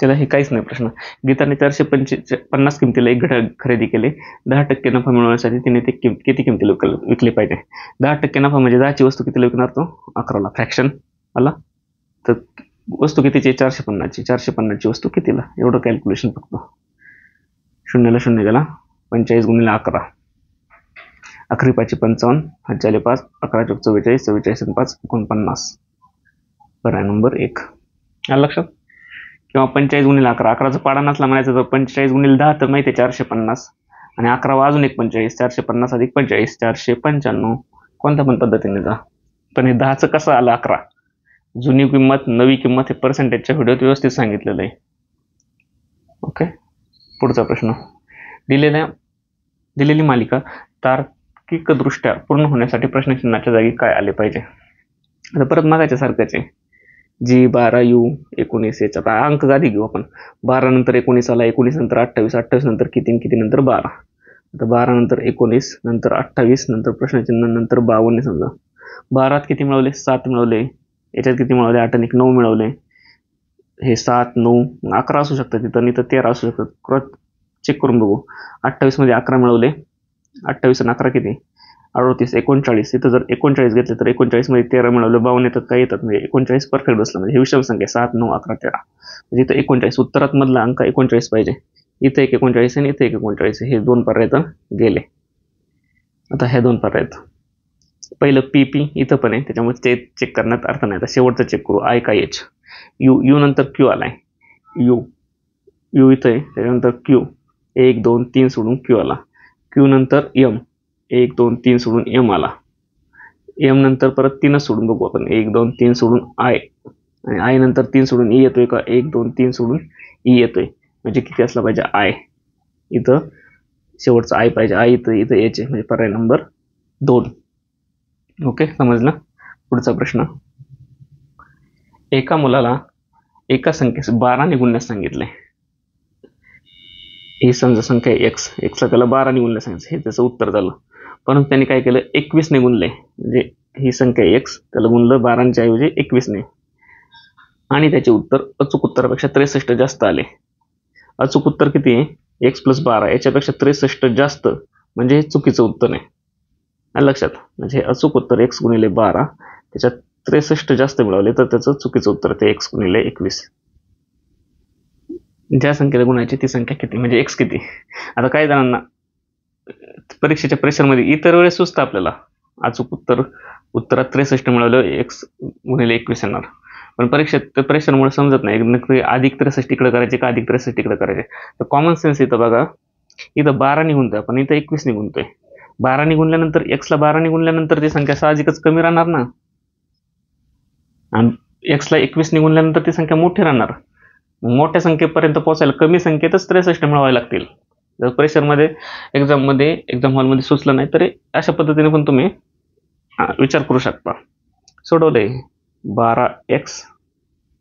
त्याला हे काहीच नाही प्रश्न. गीताने 450 किमतीला एक घड्याळ खरेदी केले. 10% नफा मिळवण्यासाठी तिने ते किती किमतीला विकले पाहिजे? 10% नफा म्हणजे 10ची वस्तू कितीला विकणार तो? 11ला. फ्रॅक्शन आला तर वस्तू कितीची? 450ची. 450ची वस्तू कितीला? एवढं कॅल्क्युलेशन फक्त. 0ला 0 गेला. 45 × 11. 11 5 55, 5 5, 11 4 44, 44 आणि 5 49. पर्याय नंबर 1. आलं लक्षात? किंवा 45 × 11. 11चा पाडा नसला म्हणायचं तर 45 × 10 तर माहिती आहे 450, आणि 11 अजून एक 45, 450 अधिक 45, 495. कोणत्या पण पद्धतीने जा. पण हे 10चं कसं आलं 11? जुनी किंमत, नवी किंमत, हे पर्सेंटेजच्या व्हिडिओत व्यवस्थित सांगितलेलं आहे. ओके, पुढचा प्रश्न. दिलेली मालिका तार्किकदृष्ट्या पूर्ण होण्यासाठी प्रश्नचिन्हाच्या जागी काय आले पाहिजे? आता परत मागायच्या सारखंच आहे. G12 U 19 याचा आता अंक आधी घेऊ आपण. 12 नंतर 19 आला, 19 नंतर 28, 28 नंतर किती नंतर 12. आता 12 नंतर 19 नंतर 28 नंतर प्रश्नचिन्ह नंतर 52 समजा. 12त किती मिळवले? 7 मिळवले. याच्यात किती मिळवले? 8 आणि 9 मिळवले. हे 7 9 11 असू शकतात तिथं, नाही तर 13 असू शकतात. क्रॉस चेक करून बघू. 28 मध्ये 11 मिळवले. 28 आणि 11 किती? 38 39. इथं जर 39 घेतले तर 39 मध्ये 13 मिळवले. 52 येतात, काय येतात? म्हणजे 39 परफेक्ट बसलं. म्हणजे हे विषम संख्या 7 9 11 13. म्हणजे इथं 39 उत्तरात मधला अंक 39 पाहिजे. इथं एक 39 आणि इथं एक 39. हे 2 पर्याय तर गेले. आता हे 2 पर्याय आहेत. पहिलं PP इथं पण आहे, त्याच्यामुळे ते चेक करण्यात अर्थ नाही. आता शेवटचं चेक करू, I का H. यू नंतर Q आलाय, यू इथं आहे, त्याच्यानंतर Q 1 2 3 सोडून Q आला, Q नंतर M 1 2 3 सोडून M आला, M नंतर परत 3च सोडून बघू आपण, 1 2 3 सोडून I, आणि I नंतर 3 सोडून E येतोय का, 1 2 3 सोडून E येतोय. म्हणजे किती असला पाहिजे, I इथं शेवटचा I पाहिजे, I इथं H आहे, म्हणजे पर्याय नंबर 2. ओके, समजलं. पुढचा प्रश्न, एका मुलाला एका संख्येस 12ने गुणण्यास सांगितले. ही समजा संख्या एक्स, एक्सला त्याला 12ने गुणण्यास सांगितलं, हे त्याचं उत्तर झालं. परंतु त्यांनी काय केलं, 21ने गुणले. म्हणजे ही संख्या एक्स, त्याला गुणलं 12च्या ऐवजी 21ने, आणि त्याचे उत्तर अचूक उत्तरापेक्षा 63 जास्त आले. अचूक उत्तर किती आहे, x + 12, याच्यापेक्षा 63 जास्त, म्हणजे हे चुकीचं उत्तर आहे. लक्षात, म्हणजे अचूक उत्तर x × 12, त्याच्यात 63 जास्त मिळवले तर त्याचं चुकीचं उत्तर ते x × 21. ज्या संख्येला गुणायची ती संख्या किती, म्हणजे x किती. आता काही जणांना परीक्षेच्या प्रेशरमध्ये इतर वेळेस सुचतं आपल्याला, अचूक उत्तरात 63 मिळवलं x × 21 येणार, पण परीक्षेत प्रेशरमुळे समजत नाही नक्की अधिक 63 इकडे करायचे का अधिक 63 इकडे करायचे. तर कॉमन सेन्स इथं बघा, इथं 12ने गुणतोय आपण, इथं 21ने गुणतोय. 12ने गुणल्यानंतर एक्सला 12ने गुणल्यानंतर ती संख्या साहजिकच कमी राहणार ना, आणि एक्सला 21ने गुणल्यानंतर ती संख्या मोठी राहणार. मोठ्या संख्येपर्यंत पोहोचायला कमी संख्येतच 63 मिळवावे लागतील. जर प्रेशरमध्ये एक्झाम हॉलमध्ये सुचलं नाही तरी अशा पद्धतीने पण तुम्ही विचार करू शकता. सोडवलंय, 12x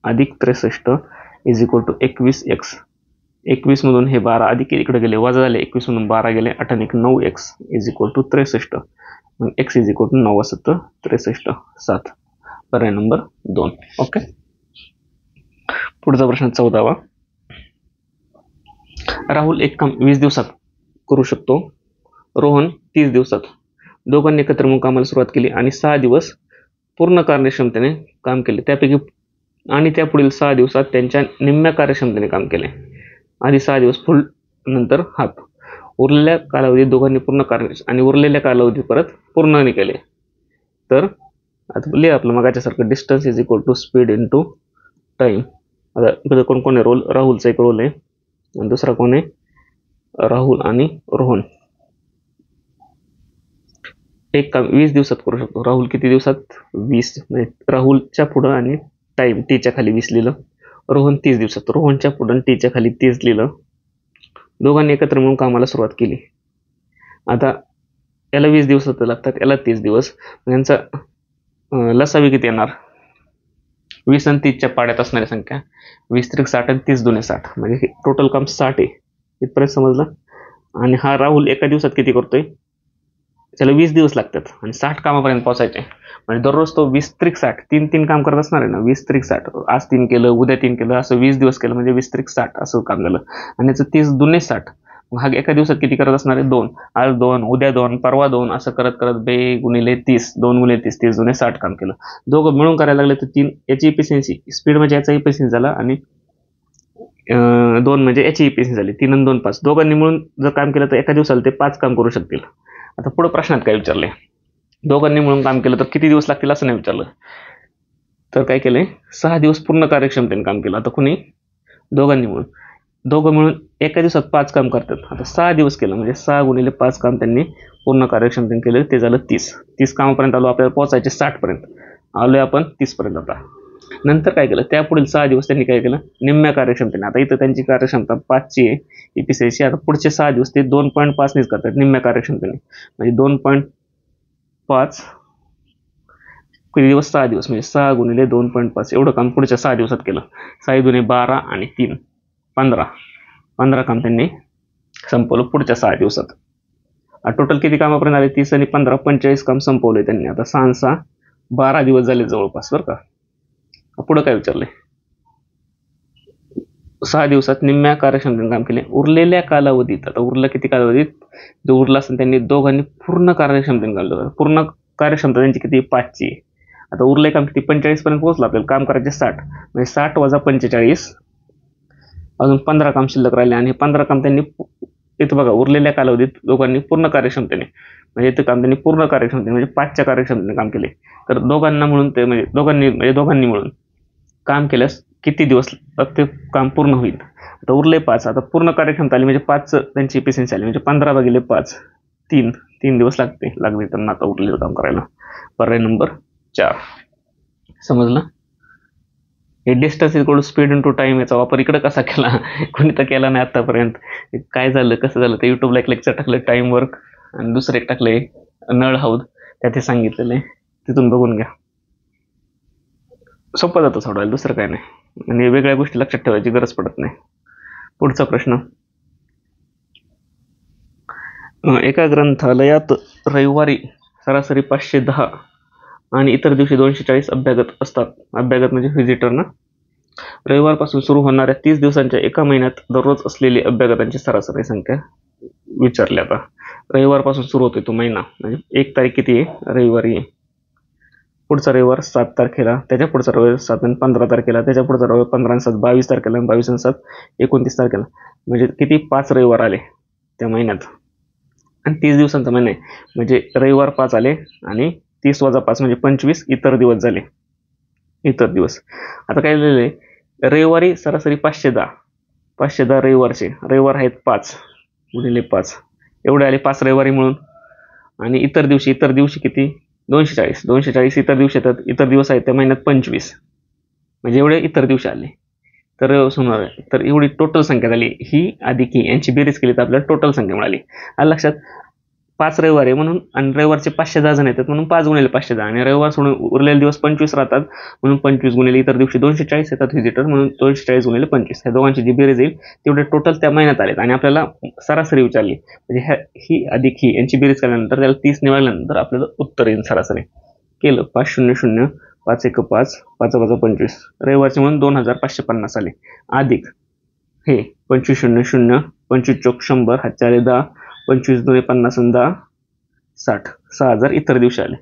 अधिक 63 = 21x. 21 मधून हे 12 अधिक इकडे गेले, वजा झाले, 21 मधून 12 गेले, 8 आणि 1 9x = 63. मग x = 9 असतं, 63 7, पर्याय नंबर 2. ओके, पुढचा प्रश्न 14वा. राहुल एक काम 20 दिवसात करू शकतो, रोहन 30 दिवसात. दोघांनी एकत्र म्हणून कामाला सुरुवात केली आणि 6 दिवस पूर्ण कार्यक्षमतेने काम केले. त्यापैकी आणि त्या पुढील 6 दिवसात त्यांच्या निम्म्या कार्यक्षमतेने काम केले. आधी 6 दिवस फुल, नंतर हाफ. उरलेल्या कालावधीत दोघांनी पूर्ण कार्य आणि उरलेल्या कालावधीत परत पूर्ण नाही केले. तर आता लिहा आपलं मगाच्यासारखं, डिस्टन्स = स्पीड × टाइम. आता इकडे कोण कोण आहे, रोल राहुलचा एक रोल आहे आणि दुसरा कोण आहे, राहुल आणि रोहन. एक काम 20 दिवसात करू शकतो. राहुल किती दिवसात, 20, म्हणजे राहुलच्या पुढं आणि टाइम टीच्या खाली 20 लिहिलं. रोहन 30 दिवसात, रोहनच्या पुढं टीच्या खाली 30 लिहिलं. दोघांनी एकत्र म्हणून कामाला सुरुवात केली. आता याला 20 दिवस लागतात, याला 30 दिवस. यांचा लसावी किती येणार, 20 आणि 30च्या पाड्यात असणारी संख्या, 20 × 60 आणि 30 × 2 = 60, म्हणजे टोटल काम 60 आहे. इथपर्यंत समजलं. आणि हा राहुल एका दिवसात किती करतोय, त्याला 20 दिवस लागतात आणि 60 कामापर्यंत पोहोचायचे. म्हणजे दररोज तो 20 × 60 3 काम करत असणार आहे ना, 20 × 60, आज 3 केलं, उद्या 3 केलं, असं 20 दिवस केलं, म्हणजे 20 × 60 असं काम झालं. आणि याचं 30 × 2 = 60. मग हा एका दिवसात किती करत असणार आहे, 2, आज 2, उद्या 2, परवा 2, असं करत करत 2 × 30, 2 × 30, 30 × 2 = 60 काम केलं. दोघं मिळून करायला लागले तर 3, याची इफिशियन्सी, स्पीड म्हणजे याचा इफिशियन्सी झाला, आणि 2 म्हणजे याची इफिशियन्सी झाली. 3 आणि 2 5, दोघांनी मिळून जर काम केलं तर एका दिवसाला ते 5 काम करू शकतील. आता पुढे प्रश्नात काय विचारले, दोघांनी मिळून काम केलं तर किती दिवस लागतील असं नाही विचारलं. तर काय केलंय, 6 दिवस पूर्ण कार्यक्षमतेने काम केलं. आता कुणी, दोघांनी मिळून, दोघं मिळून एका दिवसात 5 काम करतात. आता 6 दिवस केलं म्हणजे 6 × 5 काम त्यांनी पूर्ण कार्यक्षमतेने केलं, ते झालं 30. 30 कामापर्यंत आलो, आपल्याला पोहोचायचे 60 पर्यंत, आलोय आपण 30 पर्यंत. आता नंतर काय केलं, त्या पुढील 6 दिवस त्यांनी काय केलं, निम्म्या कार्यक्षमतेने. आता इथं त्यांची कार्यक्षमता 5ची आहे इफिशियन्सी. आता पुढचे 6 दिवस ते 2.5नेच करतात निम्म्या कार्यक्षमतेने, म्हणजे 2.5 किती दिवस, 6 दिवस, म्हणजे 6 × 2.5 एवढं काम पुढच्या 6 दिवसात केलं. 6 × 2 = 12 आणि 3 15 काम त्यांनी संपवलं पुढच्या 6 दिवसात. टोटल किती कामापर्यंत आले, 30 आणि 15 45 काम संपवले त्यांनी. आता 6 आणि 6 12 दिवस झाले जवळपास, बरं का. पुढं काय विचारलंय, 6 दिवसात निम्म्या कार्यक्षमतेने काम केले. उरलेल्या कालावधीत, आता उरला किती कालावधीत, जो उरला असेल त्यांनी दोघांनी पूर्ण कार्यक्षमतेने काम केलं. पूर्ण कार्यक्षमता त्यांची किती, 5ची. आता उरले काम किती, 45 पर्यंत पोहोचलं. आपल्याला काम करायचे 60, म्हणजे 60 + 45, अजून 15 काम शिल्लक राहिले, आणि 15 काम त्यांनी इथं बघा उरलेल्या कालावधीत दोघांनी पूर्ण कार्यक्षमतेने, म्हणजे इथं काम त्यांनी पूर्ण कार्यक्षमतेने म्हणजे 5च्या कार्यक्षमतेने काम केले. तर दोघांना मिळून ते म्हणजे दोघांनी मिळून काम केल्यास किती दिवस ते काम पूर्ण होईल. आता उरले 5. आता पूर्ण कार्यक्षमता आली म्हणजे 5 त्यांची इफिशियन्सी आली म्हणजे 15/5 3 दिवस लागले त्यांना आता उरलेलं काम करायला. पर्याय नंबर 4. समजलं. हे distance equal to speed into time याचा वापर इकडे कसा केला कोणी तर केला नाही आतापर्यंत. काय झालं कसं झालं ते युट्यूबला एक लेक्चर टाकलं टाइम वर्क, आणि दुसरं एक टाकलंय नळ हौद, त्यात हे सांगितलेलं आहे, तिथून बघून घ्या. सोपं जातं सोडवायला, दुसरं काय नाही, आणि वेगळ्या गोष्टी लक्षात ठेवायची गरज पडत नाही. पुढचा प्रश्न. एका ग्रंथालयात रविवारी सरासरी 510 आणि इतर दिवशी 240 अभ्यागत असतात. अभ्यागत म्हणजे व्हिजिटर ना. रविवारपासून सुरू होणाऱ्या 30 दिवसांच्या एका महिन्यात दररोज असलेली अभ्यागतांची सरासरी संख्या विचारली. आता रविवारपासून सुरू होतोय तो महिना, म्हणजे 1 तारीख किती आहे, रविवारी आहे. पुढचा रविवार 7 तारखेला, त्याच्या पुढचा रविवार 7 आणि 15 तारखेला, त्याच्या पुढचा रविवार 15 आणि 7 22 तारखेला, 22 आणि 7 29 तारखेला, म्हणजे किती 5 रविवार आले त्या महिन्यात. आणि 30 दिवसांचा महिना आहे म्हणजे रविवार 5 आले आणि 30 वजा 5 म्हणजे 25 इतर दिवस झाले. इतर दिवस आता काय झालेलं आहे, रविवारी सरासरी 510 रविवार आहेत 5 गुणिले 5 एवढे आले 5 रविवारी म्हणून. आणि इतर दिवशी किती 240 इतर दिवस येतात. इतर दिवस आहेत त्या महिन्यात 25 म्हणजे एवढे इतर दिवशी आले. तर एवढी टोटल संख्या झाली. ही अधिक ही यांची बेरीज केली तर आपल्याला टोटल संख्या मिळाली. आलं लक्षात. 5 रविवार आहे म्हणून, आणि रविवारचे 510 जण येतात म्हणून 5 गुणिले 510, आणि रविवार सोडून उरलेले दिवस 25 राहतात म्हणून 25 गुणिले इतर दिवशी 240 येतात व्हिजिटर म्हणून 240 गुणिले 25. ह्या दोघांची जी बेरीज येईल तेवढे टोटल त्या महिन्यात आलेत. आणि आपल्याला सरासरी विचारली म्हणजे ही अधिक ही यांची बेरीज केल्यानंतर त्याला 30 निवडल्यानंतर आपल्याला उत्तर येईल सरासरी. केलं 500 5 1 5 5 5 25 रविवारचे म्हणून 2550 आले. अधिक हे 2500 25 चौक 100 हातचे आले 10 25 2 50 आणि 10 60 6000 इतर दिवशी आले.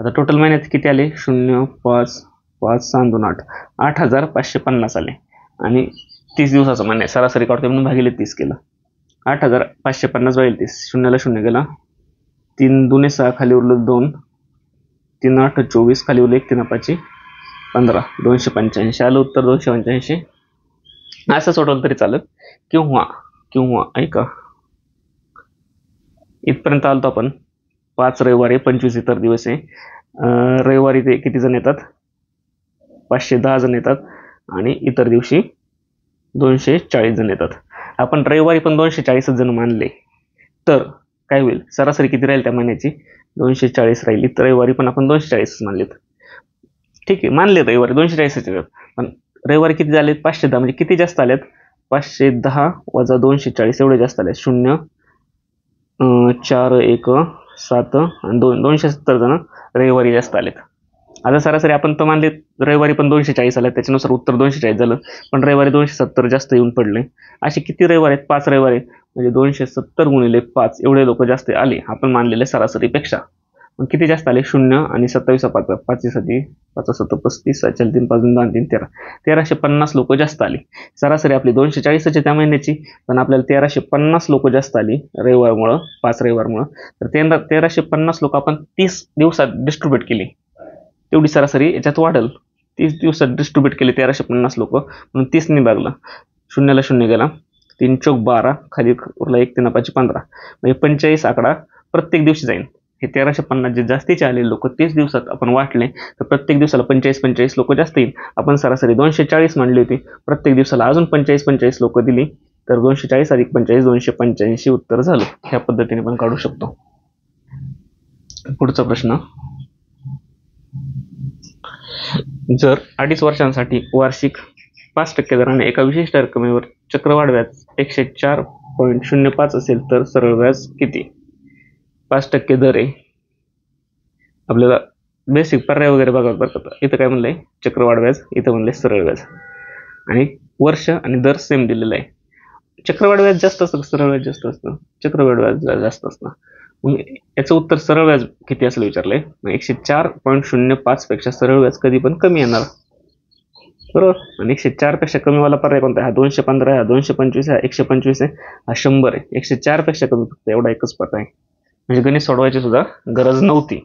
आता टोटल महिन्यात किती आले 0 5 5 6 2 8 8550 आले. आणि 30 दिवसाचा महिना सरासरी काढतो म्हणून भागिले 30 केलं. 8550 भागिले 30 शून्याला 0 गेला. 3 2 6 खाली उरलं 2 3 8 24 खाली उरलं 1 3 5 15 285 आलं उत्तर 285. असं सोडवलं तरी चालत. किंवा ऐका इथपर्यंत आलतो आपण. 5 रविवारी 25 इतर दिवस आहे. रविवारी ते किती जण येतात 510 जण येतात आणि इतर दिवशी 240 जण येतात. आपण रविवारी पण 240 जण मानले तर काय होईल, सरासरी किती राहील त्या महिन्याची 240 राहील. तर रविवारी पण आपण 240 मानलेत. ठीक आहे मानले रविवारी 240 येतात, पण रविवारी किती झालेत 510 म्हणजे किती जास्त आलेत 510 वजा 240 एवढे जास्त आले. 0 4 1 7 आणि 270 जण रविवारी जास्त आलेत. आता सरासरी आपण तर मानले रविवारी पण 240 आले, त्याच्यानुसार उत्तर 240 झालं. पण रविवारी 270 जास्त येऊन पडले. असे किती रविवार आहेत 5 रविवार आहेत म्हणजे 270 गुणिले 5 एवढे लोक जास्त आले आपण मानलेल्या सरासरीपेक्षा. मग किती जास्त आले 0 आणि 27 5 5 5 7 35 4 3 5 2 3 13 1350 लोक जास्त आली. सरासरी आपली 240 त्या महिन्याची, पण आपल्याला 1350 लोक जास्त आली रविवारमुळं 5 रविवारमुळं. तर 1350 लोक आपण 30 दिवसात डिस्ट्रीब्यूट केली, तेवढी सरासरी याच्यात वाढल. 30 दिवसात डिस्ट्रीब्यूट केले 1350 लोक म्हणून 30 ने भागलं. शून्याला 0 गेला. 3 चौक 12 खाली उरला 1 3 5 15 म्हणजे 45 आकडा प्रत्येक दिवशी जाईल. हे 1350 जे जास्तीचे आलेले लोक 30 दिवसात आपण वाटले तर प्रत्येक दिवसाला 45 लोक जास्त येईल. आपण सरासरी 240 मांडली होती, प्रत्येक दिवसाला अजून 45 लोक दिली तर 240 अधिक 45 285 उत्तर झालं. ह्या पद्धतीने पण काढू शकतो. पुढचा प्रश्न. जर 2.5 वर्षांसाठी वार्षिक 5% दराने एका विशिष्ट रकमेवर चक्रवाढ व्याज 104.05 असेल तर सरळ व्याज किती. 5% दर आहे. आपल्याला बेसिक पर्याय वगैरे बघावं बरं. इथं काय म्हणलंय चक्रवाढ व्याज, इथं म्हणलंय सरळ व्याज, आणि वर्ष आणि दर सेम दिलेला आहे. चक्रवाढ व्याज जास्त असतं सरळ व्याज जास्त असतं. चक्रवाढ व्याज जास्त असतं. मग याचं उत्तर सरळ व्याज किती असलं विचारलंय. 104.05 पेक्षा सरळ व्याज कधी पण कमी येणार. बरोबर. आणि 104 पेक्षा कमीवाला पर्याय कोणता आहे? हा 215 आहे, हा 225 आहे, 125 आहे, हा 100 आहे. 104 पेक्षा कमी फक्त एवढा एकच पर्याय. म्हणजे गणित सोडवायची सुद्धा गरज नव्हती.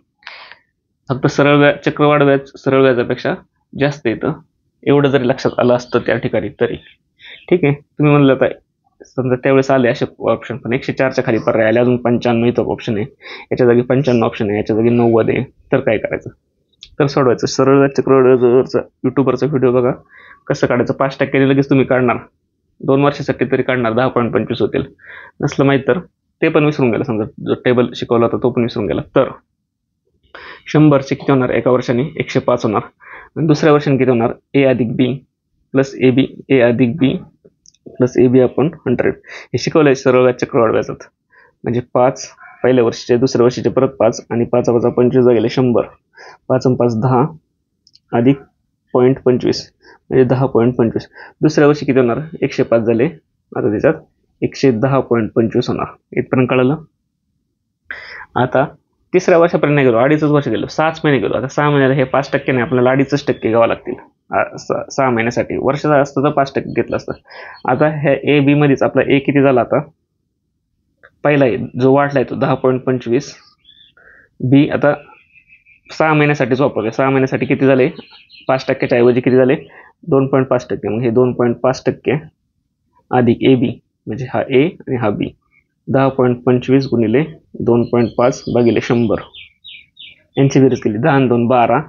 फक्त सरळ व्याज, चक्रवाढ व्याज सरळ व्याजापेक्षा जास्त येतं, एवढं जरी लक्षात आलं असतं त्या ठिकाणी तरी ठीक आहे. तुम्ही म्हणलं तर समजा त्यावेळेस आले असे ऑप्शन, पण 104च्या खाली पर्याय आले, अजून 95 इथं ऑप्शन आहे, याच्या जागी 95 ऑप्शन आहे, याच्या जागी 90 आहे, तर काय करायचं? तर सोडवायचं. सरळ व्याज चक्रवाढ व्याजावरचा युट्यूबवरचा व्हिडिओ बघा, कसं काढायचं. 5% लगेच तुम्ही काढणार, 2 वर्षासाठी तरी काढणार, 10.25 होतील. नसलं माहीत तर ते पण विसरून गेला, समजा जो टेबल शिकवला होता तो पण विसरून गेला. तर 100चे किती होणार एका वर्षाने? 105 होणार. आणि दुसऱ्या वर्षाने किती होणार? ए अधिक बी प्लस ए बी, ए अधिक बी प्लस ए बी अपॉन 100. हे शिकवलंय सरळ व्याज चक्रवाढ व्याजात. म्हणजे 5 पहिल्या वर्षीचे, दुसऱ्या वर्षीचे परत 5, आणि 5 5 25 गेले 100. 5 आणि 5 10 अधिक 0.25 म्हणजे 10.25. दुसऱ्या वर्षी किती होणार? 105 झाले, आता त्याच्यात 110.25 होणार. इथपर्यंत कळलं? आता तिसऱ्या वर्षापर्यंत नाही गेलो, 2.5 वर्ष गेलो, 6 महिने गेलो. आता 6 महिन्याला हे 5% नाही, आपल्याला 2.5% घ्यावं लागतील 6 महिन्यासाठी. वर्षाचा असतं तर 5% घेतलं असतं. आता ह्या ए बी मध्येच आपला ए किती झाला? आता पहिला ए जो वाढलाय तो 10.25, बी आता 6 महिन्यासाठीच वापरले. 6 महिन्यासाठी किती झाले? 5%च्या ऐवजी किती झाले? 2.5%. मग हे 2.5% अधिक ए बी, म्हणजे हा ए आणि हा बी, 10.25 गुणिले 2.5 भागिले 100. यांची बेरीज केली, 10 आणि 2 12,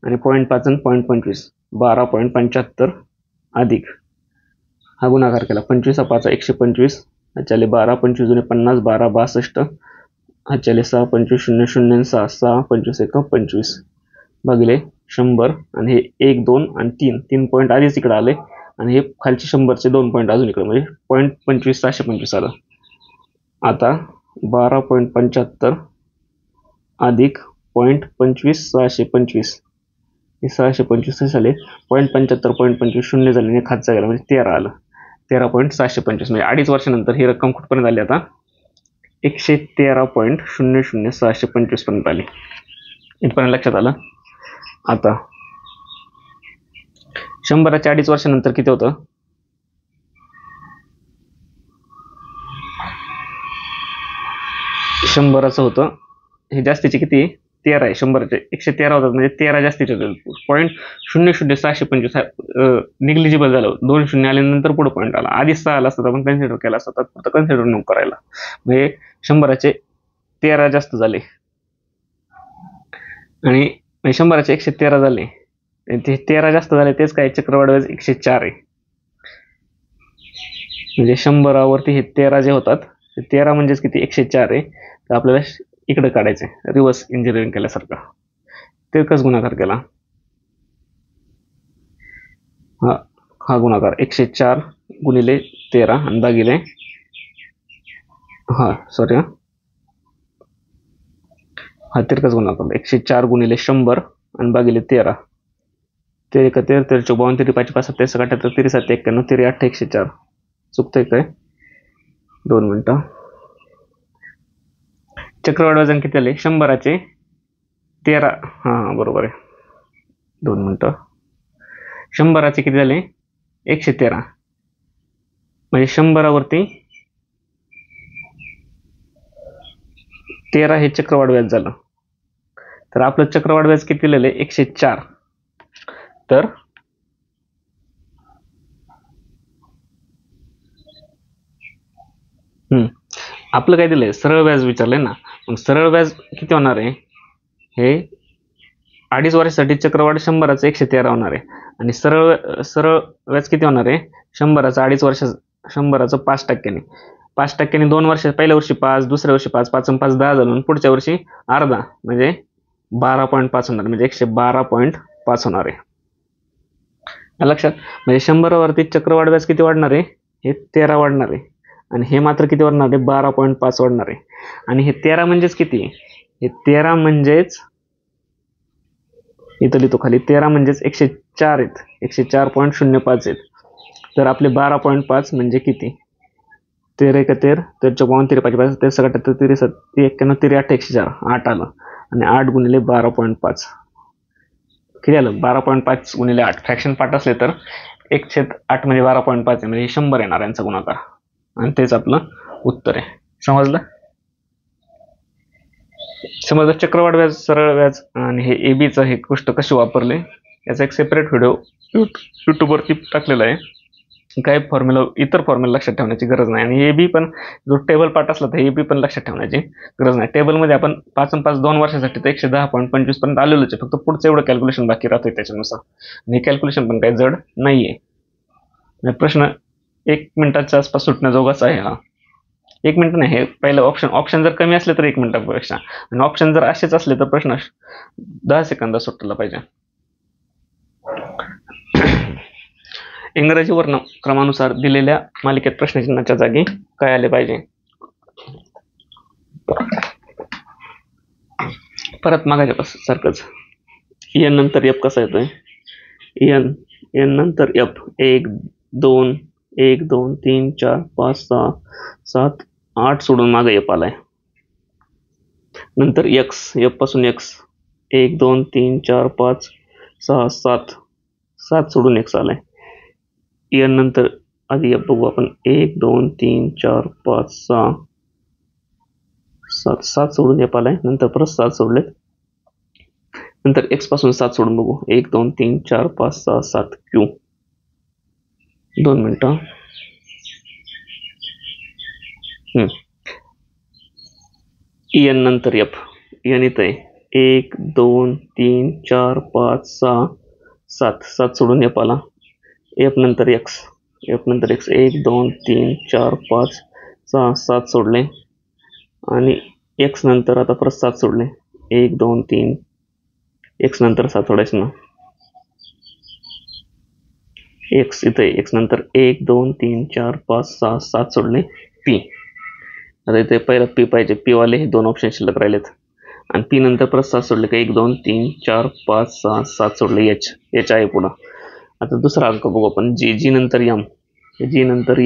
आणि 0.5 आणि 0.25 12.75 अधिक हा गुणाकार केला, 25 हा 5 125, ह्याच्याले 12 25 जुने 50 12 62, ह्याच्याले 6 25 0 0 6 6 25 1 25 भागिले 100. आणि हे 1 2 आणि 3 पॉईंट आधीच इकडे आले, आणि हे खालचे 100चे 2 पॉईंट अजून इकडे, म्हणजे 0.25 725 आलं. आता 12.75 अधिक 0.25 625, हे 625 झाले, 0.75 0.25 शून्य झाले, आणि खालचा गेला म्हणजे 13 आलं, 13.725. म्हणजे 2.5 वर्षानंतर ही रक्कम कुठपर्यंत आली? आता 113.000625 पर्यंत आली. इथपर्यंत लक्षात आलं? आता 100च्या 2.5 वर्षानंतर किती होतं? 100चं होतं, हे जास्तीचे किती? 13 आहे. 100चे 113 होतात, म्हणजे 13 जास्तीचे होते. 0.00625 निग्लिजिबल झालं, 2 शून्य आल्यानंतर पुढे पॉईंट आला. आधी 6 आला असता आपण कन्सिडर केला असता, फक्त कन्सिडर नको करायला. म्हणजे 100चे 13 जास्त झाले, आणि 100चे 113 झाले, ते 13 जास्त झाले, तेच काय? चक्रवाढ व्याज 104 आहे. म्हणजे 100वरती हे 13 जे होतात, 13 म्हणजेच किती? 104 आहे. तर आपल्याला इकडे काढायचं आहे, रिव्हर्स इंजिनिअरिंग केल्यासारखं. ते कसं गुणाकार केला? हा गुणाकार 104 गुणिले 13 आणि भागिले हा तिरकाच गुणाकार 104 गुणिले 100 आणि भागिले 13. 13 13 13 54 3 5 5 27 78 3 7 91 3 8 104. चुकतंय काय? 2 मिनिटं. चक्रवाढ वजन किती आले? 100चे 13. हां बरोबर आहे, 2 मिनिटं. 100चे किती झाले? 113. म्हणजे 100वरती 13 हे चक्रवाढ व्याज झालं. तर आपलं चक्रवाढ व्याज किती लिहिलंय? 104. तर आपलं काय दिलंय? सरळ व्याज विचारलंय ना. मग सरळ व्याज किती होणार आहे? हे 2.5 वर्षासाठी चक्रवाढ 100चं 113 होणार आहे, आणि सरळ व्याज किती होणार आहे? 100चं 2.5 वर्ष 100चं 5%. 5%, 2 वर्ष, पहिल्या वर्षी 5, दुसऱ्या वर्षी 5, 5 आणि 5 10 झालं, पुढच्या वर्षी अर्धा म्हणजे 12.5 होणार, म्हणजे 112.5 होणार आहे. लक्षात? म्हणजे 100वरती चक्रवाढ व्याज किती वाढणार आहे? हे 13 वाढणार आहे, आणि हे मात्र किती वाढणार आहे? 12.5 वाढणार आहे. आणि हे 13 म्हणजेच किती? हे 13 म्हणजेच इथं लिहितो खाली, 13 म्हणजेच 104 आहेत, 104.05 आहेत. तर आपले 12.5 म्हणजे किती? 13 1 13 13 3 5 5 13 78 3 7 91 3 8 104, 8 आलं, आणि 8 गुणिले 12.5 किती आलं 12.5 गुणिले 8 फ्रॅक्शन पार्ट असले तर 1/8 म्हणजे 12.5 आहे, म्हणजे 100 येणार यांचा गुणाकार, आणि तेच आपलं उत्तर आहे. समजलं? समजा चक्रवाढ व्याज, सरळ व्याज आणि हे एबीचं हे गोष्ट कशी वापरले याचा एक सेपरेट व्हिडिओ युट्यूबवरती टाकलेला आहे. काय फॉर्म्युला, इतर फॉर्म्युला लक्षात ठेवण्याची गरज नाही, आणि ए बी पण जो टेबल पार्ट असला तर ए बी पण लक्षात ठेवण्याची गरज नाही. टेबलमध्ये आपण 5 आणि 5 2 वर्षासाठी तर 110.25 पर्यंत आलेलोच आहे, फक्त पुढचं एवढं कॅल्क्युलेशन बाकी राहतंय त्याच्यानुसार, आणि हे कॅल्क्युलेशन पण काही जड नाहीये. प्रश्न 1 मिनिटाच्या आसपास सुटण्याजोगाच आहे हा. 1 मिनिट नाही, हे पहिलं ऑप्शन जर कमी असले तर 1 मिनिटापेक्षा, आणि ऑप्शन जर असेच असले तर प्रश्न 10 सेकंदात सुटला पाहिजे. इंग्रजी वर्ण क्रमानुसार दिलेल्या मालिकेत प्रश्नचिन्हाच्या जागी काय आले पाहिजे? परत मागायच्या पासून सारखंच, एन नंतर एफ कसा येतोय? एन नंतर एफ, 1 2 1 2 3 4 5 6 7 8 सोडून मागे एफ आलाय. नंतर एक्स, एफ पासून एक्स, 1 2 3 4 5 6 7 7 सोडून एक्स आलाय. एन नंतर आधी एफ बघू आपण, 1 2 3 4 5 6 7 7 सोडून एफ आलाय. नंतर परत 7 सोडलेत. नंतर एक्स पासून 7 सोडून बघू, 1 2 3 4 5 6 7 क्यू. 2 मिनिटं. एन नंतर एफ, एन इथं आहे, 1 2 3 4 5 6 7 7 सोडून एफ आला. एफ नंतर एक्स, 1 2 3 4 5 6 7 सोडले, आणि एक्स नंतर आता परत 7 सोडले, 1 2 3 एक्स नंतर 7 सोडायचं ना, एक्स इथे एक्स नंतर 1 2 3 4 5 6 7 सोडले, पी. आता इथे पहिला पी पाहिजे, पी वाले हे 2 ऑप्शन शिल्लक राहिलेत, आणि पी नंतर परत 7 सोडले का, 1 2 3 4 5 6 7 सोडले, एच आहे पुढं. आता दुसरा अंक बघू आपण, जी नंतर एम, जी नंतर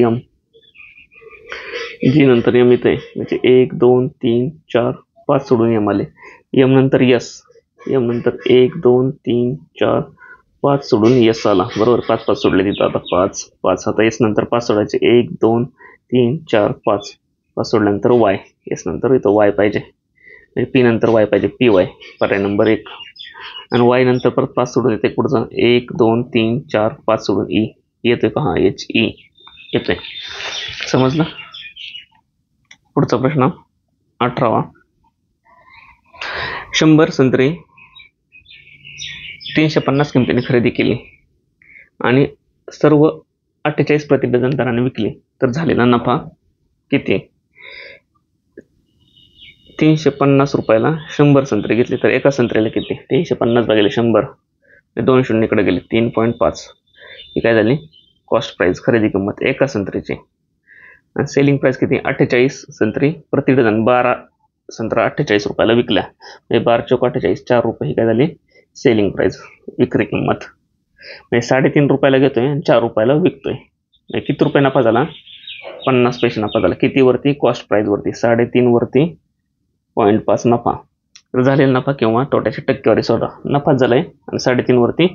एम इथे, म्हणजे 1 2 3 4 5 सोडून एम आले. एम नंतर यस, एम नंतर 1 2 3 4 5 सोडून यस आला, बरोबर. 5 5 सोडले तिथं, आता 5 5. आता एस नंतर 5 सोडायचे, 1 2 3 4 5 5 सोडल्यानंतर वाय, एस नंतर इथं वाय पाहिजे, म्हणजे पी नंतर वाय पाहिजे, पी वाय, पर्याय नंबर 1. आणि वाय नंतर परत 5 सोडून येते पुढचं, 1 2 3 4 5 सोडून ई येतोय का, हा एच ई येतोय. समजलं? पुढचा प्रश्न 18वा. 100 संत्री 350 किमतीने खरेदी केली आणि सर्व 48 प्रति डझन दराने विकली, तर झालेला नफा किती? 350 रुपयाला 100 संत्री घेतली, तर एका संत्र्याला किती? 350 भागिले 100, 2 शून्य इकडे गेले, 3.5. ही काय झाली? कॉस्ट प्राइस, खरेदी किंमत एका संत्रीची. आणि सेलिंग प्राइस किती? 48 संत्री प्रति डझन, 12 संत्रा 48 रुपयाला विकल्या, म्हणजे 12 चौक 48, 4 रुपये ही काय झाली? सेलिंग प्राइस, विक्री किंमत. म्हणजे 3.5 रुपयाला घेतोय आणि 4 रुपयाला विकतोय, म्हणजे किती रुपये नफा झाला? 50 पैसे नफा झाला. किती वरती? कॉस्ट प्राइस वरती. 3.5 वरती 0.5 नफा. तर झालेला नफा किंवा तोट्याची टक्केवारी सोडा, नफाच झालाय, आणि 3.5 वरती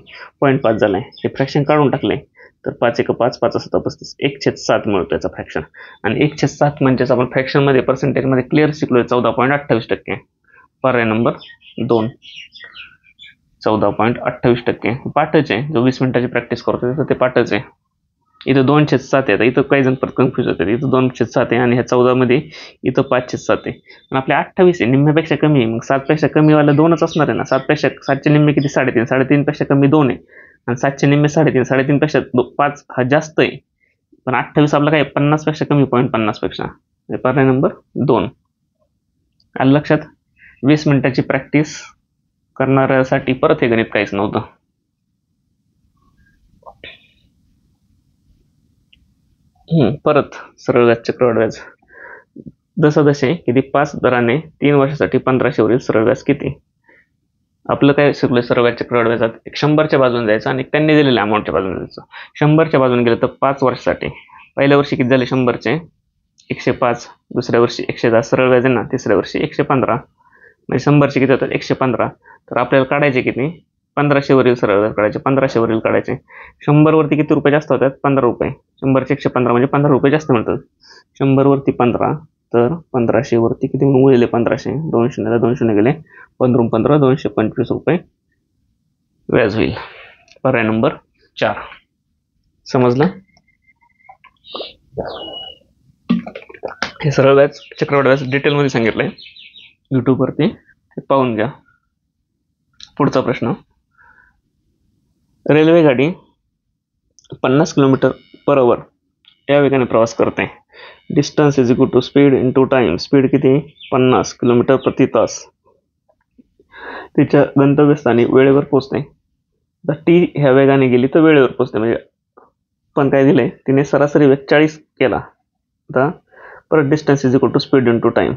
0.5 झालाय. हे फ्रॅक्शन काढून टाकले तर 5 1 5 5 7 35, 1/7 मिळतो याचा फ्रॅक्शन. आणि 1/7 म्हणजेच आपण फ्रॅक्शन मध्ये पर्सेंटेज मध्ये क्लिअर शिकलोय, 14.28%. पर्याय नंबर 2, 14.28%. पाठच आहे, जो 20 मिनिटाची प्रॅक्टिस करतो ते पाठच आहे. इथं 2/7 आहे, इथं काही जण परत कन्फ्युज होतात, इथं 2/7 आहे, आणि ह्या 14 मध्ये इथं 5/7 आहे, पण आपल्या 28 आहे, निम्म्यापेक्षा कमी आहे. मग 7 पेक्षा कमी वाला 2च असणार आहे ना. 7चे निम्मे किती? 3.5. 3.5 पेक्षा कमी 2 आहे, आणि 7चे निम्मे 3.5. 3.5 पेक्षा 5 हा जास्त आहे, पण 28 आपला काय 50 पेक्षा कमी, 0.50 पेक्षा. पर्याय नंबर 2. आलं लक्षात? 20 मिनिटाची प्रॅक्टिस करणाऱ्यासाठी परत हे गणित काहीच नव्हतं. परत सरळ व्याज, चक्रवाढ व्याज. जसे किती 5 दराने 3 वर्षासाठी 1500 वरील सरळ व्याज किती? आपलं काय शिकलोय सरळ व्याज चक्रवाढ व्याजात, 100च्या बाजूने जायचं आणि त्यांनी दिलेल्या अमाऊंटच्या बाजूने जायचं. 100च्या बाजूने गेलं तर 5 वर्षासाठी, पहिल्या वर्षी किती झाले 100चे? 105. दुसऱ्या वर्षी 110, सरळ व्याज आहे ना. तिसऱ्या वर्षी 115, म्हणजे 100चे किती होतात? 115. तर आपल्याला काढायचे किती? 1500 वरील सरळ व्याज काढायचे, 1500 वरील काढायचे. 100 वरती किती रुपये जास्त होतात? 15 रुपये. 100 चे 115 म्हणजे 15 रुपये जास्त मिळतात. 100 वरती 15, तर 1500 वरती किती गुणिले 1500, 2 शून्याला 2 शून्य गेले, 15 15 225 रुपये व्याज होईल. पर्याय नंबर 4. समजलं? हे सरळ व्याज, चक्रवाढ व्याज डिटेलमध्ये सांगितलंय यूट्यूबवरती, ते पाहून घ्या. पुढचा प्रश्न. रेल्वे गाडी 50 किलोमीटर पर आवर या वेगाने प्रवास करते. Distance is equal to speed into time. Speed किती? 50 किलोमीटर प्रति तास. तिच्या गंतव्यस्थानी वेळेवर पोहोचते. तर टी ह्या वेगाने गेली तर वेळेवर पोहोचते. म्हणजे पण काय दिलंय, तिने सरासरी वेग 40 केला. आता परत distance is equal to speed into time.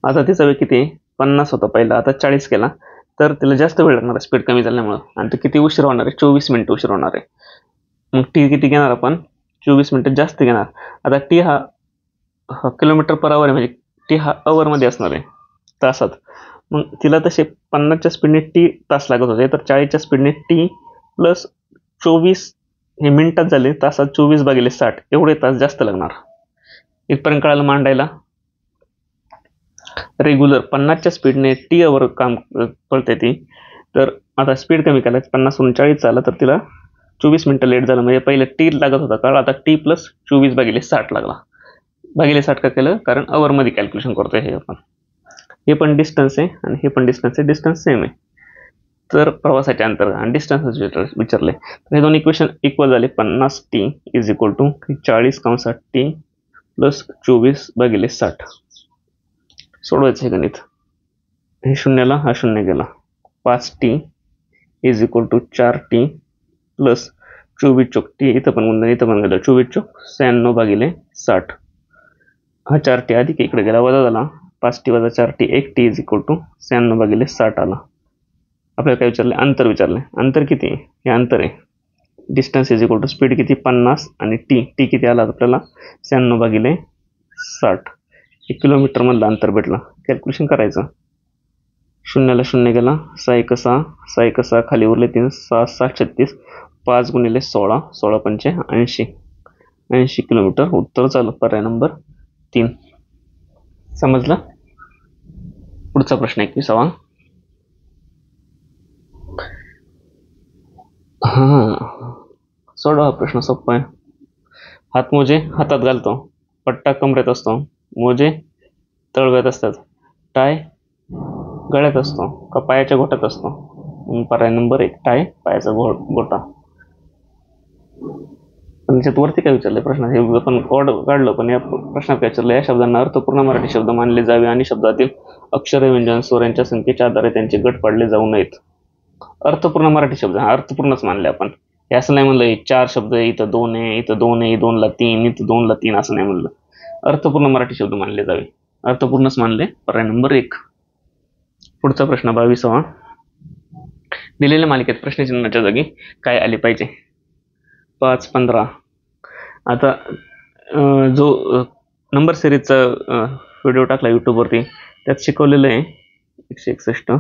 आता तिचा वेग किती? 50 होता पहिला, आता 40 केला, तर तिला जास्त वेळ लागणार आहे स्पीड कमी झाल्यामुळं. आणि ते किती उशीर होणार आहे? 24 मिनिटं उशीर होणार आहे. मग टी किती घेणार आपण? 24 मिनिटं जास्त घेणार. आता टी हा किलोमीटर पर आवर आहे, म्हणजे टी हा आवरमध्ये असणार आहे, तासात. मग तिला तसे 50च्या स्पीडने टी तास लागत होते, तर 40च्या स्पीडने टी प्लस 24 हे मिनिटात झाले, तासात 24 भागिले 60 एवढे तास जास्त लागणार. इथपर्यंत कळालं मांडायला? रेग्युलर 50च्या स्पीडने टी आवर काम पळते ती, तर आता स्पीड कमी करायचं, 50 वरून 40 झालं, तर तिला 24 मिनिटं लेट झालं. म्हणजे पहिलं टी लागत होता काळ, आता टी प्लस 24 भागिले 60 लागला. भागिले 60 का केलं? कारण आवरमध्ये कॅल्क्युलेशन करतोय हे आपण. हे पण डिस्टन्स आहे आणि हे पण डिस्टन्स आहे, डिस्टन्स सेम आहे. तर प्रवासाचे अंतर आणि डिस्टन्स विचारले, तर हे दोन इक्वेशन इक्वल झाले. 50t is equal to 40 plus 24 भागिले 60. सोडवायचं हे गणित. हे शून्याला हा शून्य गेला. 5t is equal to 4t plus 24 चौक टी इथं पण गुणलं, इथं पण गेलं, 24 चौक 96 भागिले 60. हा 4t अधिक इकडे गेला, वजा झाला. 5t वजा 4t 1t is equal to 96 भागिले 60 आला. आपल्याला काय विचारले? अंतर विचारले. अंतर किती? हे अंतर आहे. Distance is equal to speed किती? 50 आणि टी किती आला आपल्याला? 96 भागिले 60. 1 किलोमीटर मधलं अंतर भेटलं. कॅल्क्युलेशन करायचं. शून्याला शून्य गेला, 6 खाली उरले 3, 6 7 36, 5 गुणिले 16, 16 पंचे 80 किलोमीटर उत्तर चालू. पर्याय नंबर 3. समजलं? पुढचा प्रश्न 21वा. सोडवा प्रश्न सोपा आहे. हातमोजे हातात घालतो, पट्टा कमरेत असतो, मोजे तळव्यात असतात, टाय गळ्यात असतो का पायाच्या घोटात असतो? पर्याय नंबर 1 टाय पायाचा गोटा. पण त्याच्यात वरती काय विचारलंय प्रश्न? हे आपण कोड काढलं, पण या प्रश्नात काय विचारलं? या शब्दांना अर्थपूर्ण मराठी शब्द मानले जावे आणि शब्दातील अक्षरे व्यंजन स्वरांच्या संख्येच्या आधारे त्यांचे गट पाडले जाऊ नयेत. अर्थपूर्ण मराठी शब्द, हा अर्थपूर्णच मानले आपण. हे असं नाही म्हणलं 4 शब्द आहे, इथं 2 आहे, इथं 2 आहे, 2 ला 3, इथं 2 ला 3, असं नाही म्हणलं. अर्थपूर्ण मराठी शब्द मानले जावे, अर्थपूर्णच मानले. पर्याय नंबर 1. पुढचा प्रश्न 22वा. दिलेल्या मालिकेत प्रश्नचिन्हाच्या जागी काय आले पाहिजे? 5 15. आता जो नंबर सिरीजचा व्हिडिओ टाकला यूट्यूबवरती, त्यात शिकवलेलं आहे 161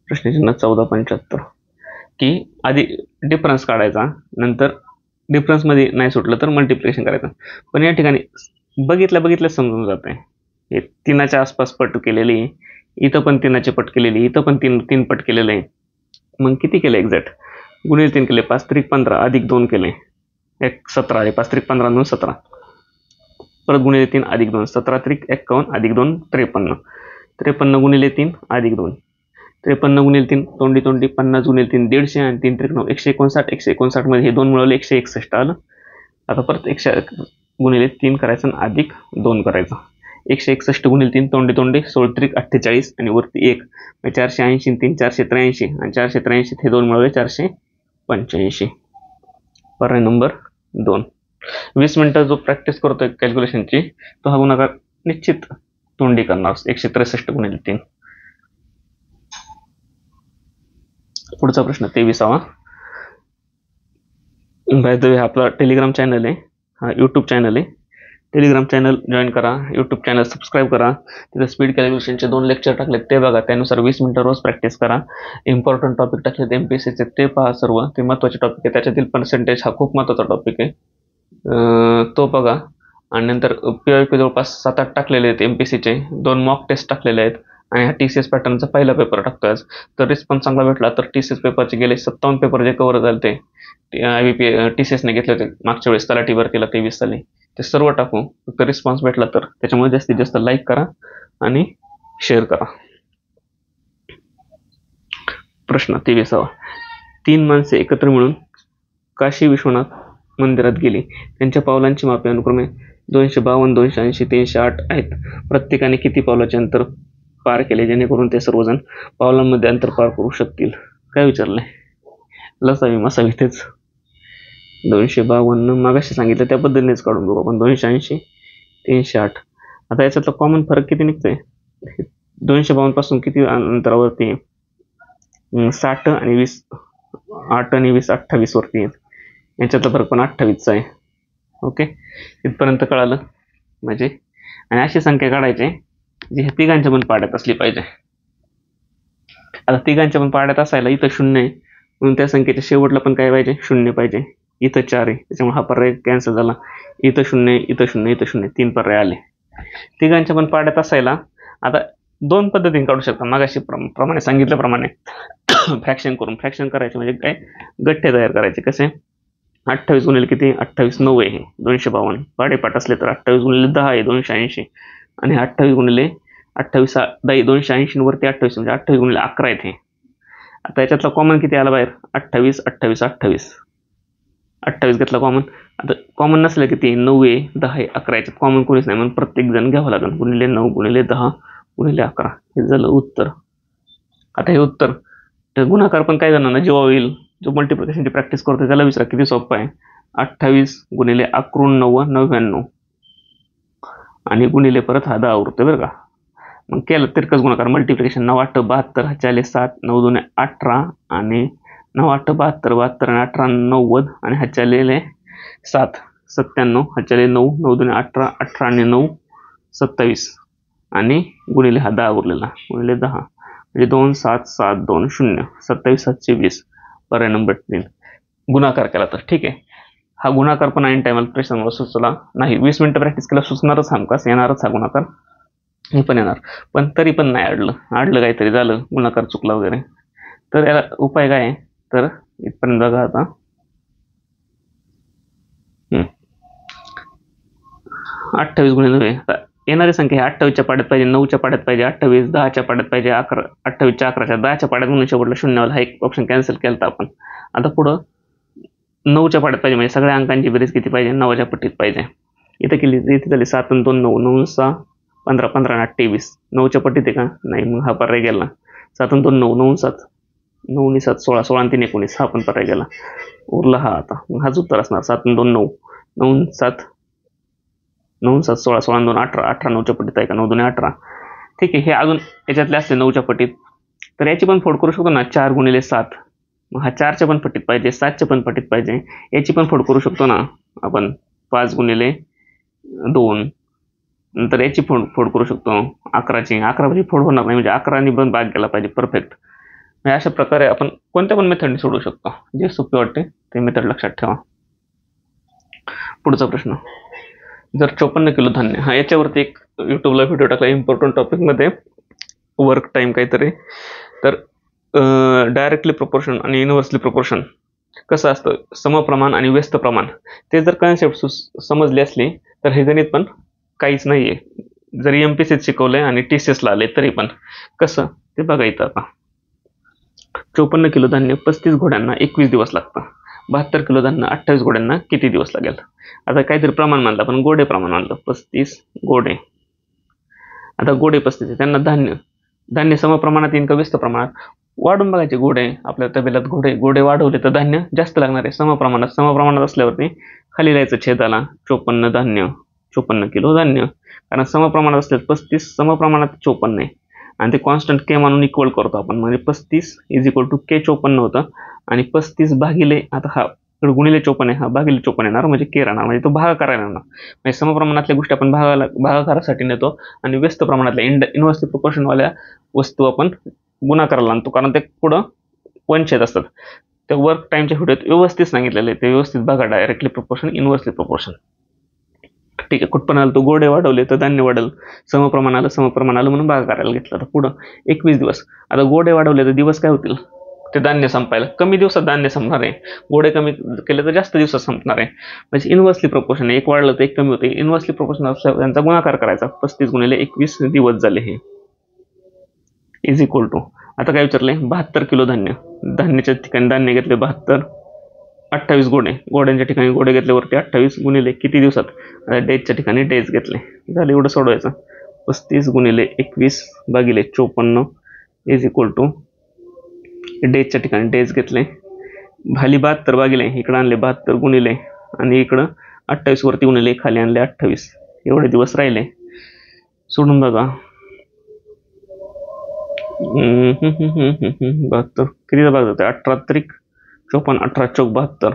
प्रश्नचिन्ह 1475 की आधी डिफरन्स काढायचा, नंतर डिफरन्समध्ये नाही सुटलं तर मल्टिप्लिकेशन करायचं. पण या ठिकाणी बघितल्या समजून जात आहे. हे 3च्या आसपास पट केलेली आहे, इथं पण 3चे पट केलेली, इथं पण 3 पट केलेलं आहे. मग किती केलं एक्झॅक्ट? गुणिले 3 केले, 5 त्रिक 15 अधिक 2 केले, 17 आहे. 5 त्रिक 15 2 17. परत गुणिले 3 अधिक 2, 17 त्रिक 51 अधिक 2 53. 53 गुणिले 3 अधिक 2, 53 गुणिले 3 तोंडी 50 गुणिले 3 150 आणि 3 त्रिक 9 159. 159 मध्ये हे 2 मिळवले 161 आलं. आता परत 100 गुणिले 3 करायचं आणि अधिक 2 करायचं. 161 गुणिले 3 तोंडी 16 त्रिक 48 आणि वरती 1 480 आणि 3 483 आणि 483 हे 2 मिळवले 485. पर्याय नंबर 2. 20 मिनिटं जो प्रॅक्टिस करतोय कॅल्क्युलेशनची, तो हा गुणाकार निश्चित तोंडी करणार. 163 गुणिले 3. पुढचा प्रश्न 23वा. बाय द वे, आपला टेलिग्राम चॅनल आहे, हा यूट्यूब चॅनल आहे, टेलिग्राम चॅनल जॉईन करा, यूट्यूब चॅनल सबस्क्राईब करा. तिथे स्पीड कॅल्क्युलेशनचे 2 लेक्चर टाकलेत ते बघा, त्यानुसार 20 मिनिटं रोज प्रॅक्टिस करा. इम्पॉर्टंट टॉपिक टाकलेत MPSCचे ते पहा, सर्व ते महत्त्वाचे टॉपिक आहे. त्याच्यातील पर्सेंटेज हा खूप महत्त्वाचा टॉपिक आहे, तो बघा. आणि नंतर PYQ जवळपास 7-8 टाकलेले आहेत MPSCचे, 2 मॉक टेस्ट टाकलेले आहेत. आणि हा TCS पॅटर्नचा पहिला पेपर टाकतोय आज. तर रिस्पॉन्स चांगला भेटला तर TCS पेपरचे गेले 57 पेपर जे कव्हर झाले ते IBP TCSने घेतले होते मागच्या वेळेस तलाठी भरतीला 23 साली, ते सर्व टाकू. फक्त रिस्पॉन्स भेटला तर त्याच्यामुळे जास्तीत जास्त लाईक करा आणि शेअर करा. प्रश्न 23वा. 3 माणसे एकत्र मिळून काशी विश्वनाथ मंदिरात गेली. त्यांच्या पावलांची मापे अनुक्रमे 252, 280, 308 आहेत. प्रत्येकाने किती पावलाचे अंतर पार केले जेणेकरून ते सर्वजण पावलांमध्ये अंतर पार करू शकतील? काय विचारलंय? लसावी मसावी तेच. 252 मागाशी सांगितलं त्या पद्धतीनेच काढून बघू आपण. 280, 308. आता याच्यातला कॉमन फरक किती निघतोय? 252 पासून किती अंतरावरती? 60 आणि 20, 8 आणि 20 28 वरती आहेत. याच्यातला फरक पण 28चा आहे. ओके, इथपर्यंत कळालं म्हणजे. आणि अशी संख्या काढायची जी ह्या तिघांच्या पण पाड्यात असली पाहिजे. आता तिघांच्या पण पाड्यात असायला इथं 0 आहे, म्हणून त्या संख्येच्या शेवटला पण काय पाहिजे? 0 पाहिजे. इथं 4 आहे, त्याच्यामुळे हा पर्याय कॅन्सल झाला. इथं 0, इथं 0, इथं 0, 3 पर्याय आले. तिघांच्या पण पाड्यात असायला आता 2 पद्धतीने काढू शकता. मागाशी प्रमाणे सांगितल्याप्रमाणे फ्रॅक्शन करून. फ्रॅक्शन करायचे म्हणजे काय? गठ्ठे तयार करायचे. कसे? 28 गुणिले किती? 28 9 आहे 252. पाडेपाठ असले तर 28 गुणिले 10 आहे 280. आणि 28 गुणिले 28 280 वरती 28 म्हणजे 28 गुणिले 11 आहे ते. आता याच्यातला कॉमन किती आला बाहेर? 28, 28, 28. 28 घेतला कॉमन. आता कॉमन नसलं किती? 9 आहे, 10 आहे, 11. याच्यात कॉमन कोणीच नाही, म्हणून प्रत्येक जण घ्यावं लागेल. गुणिले 9 गुणिले 10 गुणिले 11 हे झालं उत्तर. आता हे उत्तर गुणाकार पण काय जाणार ना, जेव्हा होईल जो मल्टिप्लिकेशनची प्रॅक्टिस करतो त्याला विचारा, किती सोपं आहे. 28 गुणिले 11 9 99 आणि गुणिले परत हा 10 उरतोय बरं का. मग केलं तिरकस गुणाकार मल्टिप्लिकेशन. 9 8 72, हा 7, 9 2 18 आणि 9 8 72, 72 आणि 18 90 आणि हा 7 97, हा 9 9 2 18, 18 आणि 9 27 आणि गुणिले हा 10 उरलेला गुणिले 10 म्हणजे 2 7 7 2 0 27 7 20 पर्याय नंबर 3. गुणाकार केला तर ठीक आहे. हा गुणाकार पण ऐन टायमाला प्रश्नांवर सुचला नाही. 20 मिनिटं प्रॅक्टिस केला सुचणारच, हमखास येणारच हा गुणाकार. हे पण येणार, पण तरी पण नाही आडलं काहीतरी झालं, गुणाकार चुकला वगैरे. तर याला उपाय काय आहे? तर इथपर्यंत बघा आता. 28 गुणिले 9. आता येणारी संख्या 28च्या पाड्यात पाहिजे, 9च्या पाड्यात पाहिजे, 28 10च्या पाड्यात पाहिजे, 11 28च्या 11च्या 10च्या पाड्यात म्हणून शेवटला 0 हा एक ऑप्शन कॅन्सल केला आपण. आता पुढं 9च्या पाड्यात पाहिजे, म्हणजे सगळ्या अंकांची बेरीज किती पाहिजे? 9च्या पट्टीत पाहिजे. इथं केली, इथे झाली 7 आणि 2 9, 9 6 15, 15 आणि 28. 9च्या पट्टीत आहे का? नाही, मग हा पर्याय गेला. 7 आणि 2 9, 9 7, 9 आणि 7 16, 16 आणि 3 19, हा पण पर्याय गेला. उरला हा. आता मग हाच उत्तर असणार. 7 आणि 2 9, 9 7 9 7 16, 16 आणि 2 18, 18 9च्या पट्टीत आहे का? 9 2 18. ठीक आहे. हे अजून याच्यातले असते 9च्या पट्टीत, तर याची पण फोड करू शकतो ना. 4 गुणिले 7, मग हा 4च्या पण पट्टीत पाहिजे, 7च्या पण पट्टीत पाहिजे. याची पण फोड करू शकतो ना आपण. 5 गुणिले 2. नंतर याची फोड करू शकतो 11ची. 11ची फोड होणार नाही, म्हणजे 11 पण भाग गेला पाहिजे परफेक्ट. अशा प्रकारे आपण कोणत्या पण मेथडने सोडवू शकतो. जे सोपे वाटते ते मेथड लक्षात ठेवा. पुढचा प्रश्न. जर 54 किलो धान्य, हा याच्यावरती एक युट्यूबला व्हिडिओ टाकला इम्पॉर्टंट टॉपिकमध्ये, वर्क टाइम काहीतरी. तर डायरेक्टली प्रपोर्शन आणि युनिव्हर्सली प्रपोर्शन कसं असतं, समप्रमाण आणि व्यस्त प्रमाण, ते जर कन्सेप्ट समजली असली तर हे गणित पण काहीच नाही आहे. जरी MPSCत शिकवलंय आणि TCSला आले तरी पण. कसं ते बघायचं आता. 54 किलो धान्य 35 घोड्यांना 21 दिवस लागतं. 72 किलो धान्य 28 घोड्यांना किती दिवस लागेल? आता काहीतरी प्रमाण मानलं आपण, घोडे प्रमाण मानलं. 35 घोडे. आता घोडे 35 आहे, त्यांना धान्य समप्रमाणात येईल का व्यस्त प्रमाणात? वाढून बघायचे. घोडे आपल्या तबेल्यात घोडे वाढवले तर धान्य जास्त लागणार आहे. समप्रमाणात असल्यावरती खाली लिहायचं छेदाला 54 किलो धान्य. कारण समप्रमाणात असल्यास 35 समप्रमाणात 54 आहे आणि ते कॉन्स्टंट K म्हणून इक्वल करतो आपण. म्हणजे 35 = K 54 होतं आणि 35 भागिले, आता हा इकडे गुणिले 54 आहे, हा भागिले 54 येणार, म्हणजे के राहणार, म्हणजे तो भागाकार येणार. म्हणजे समप्रमाणातल्या गोष्टी आपण भागाकारासाठी नेतो आणि व्यस्त प्रमाणातल्या इन्व्हर्सली प्रोपोर्शनवाल्या वस्तू आपण गुणाकाराला आणतो, कारण ते पुढं वंचित असतात. त्या वर्क टाइमच्या व्हिडिओत व्यवस्थित सांगितलेलं आहे, ते व्यवस्थित बघा, डायरेक्टली प्रोपोर्शन, इन्व्हर्सली प्रोपोर्शन. ठीक आहे, कुठपण आलं, तो गोडे वाढवले तर धान्य वाढेल, समप्रमाण आलं म्हणून भागाकाराला घेतलं. तर पुढं 21 दिवस. आता गोडे वाढवले तर दिवस काय होतील, ते धान्य संपायला कमी दिवसात धान्य संपणार आहे, गोडे कमी केले तर जास्त दिवसात संपणार आहे. म्हणजे इन्व्हर्सली प्रोपोर्शन आहे, एक वाढलं तर एक कमी होते. इन्व्हर्सली प्रोपोर्शन असल्यावर त्यांचा गुणाकार करायचा. 35 गुणिले 21 दिवस झाले हे इज इक्वल टू, आता काय विचारले, 72 किलो धान्य. धान्याच्या ठिकाणी धान्य घेतले 72, 28 गोडे, गोड्यांच्या ठिकाणी गोडे घेतल्यावरती 28 गुणिले किती दिवसात, डेजच्या ठिकाणी डेज घेतले. झाले, एवढं सोडवायचं. 35 गुणिले 21 भागिले 54 इज इक्वल टू, डेजच्या ठिकाणी डेज घेतले, खाली 72 भागिले, इकडं आणले 72 गुणिले, आणि इकडं 28 वरती गुणिले, खाली आणले 28. एवढे दिवस राहिले, सोडून बघा. 72 कितीचा भाग जाते, 18 त्रिक 54, 18 चौक 72,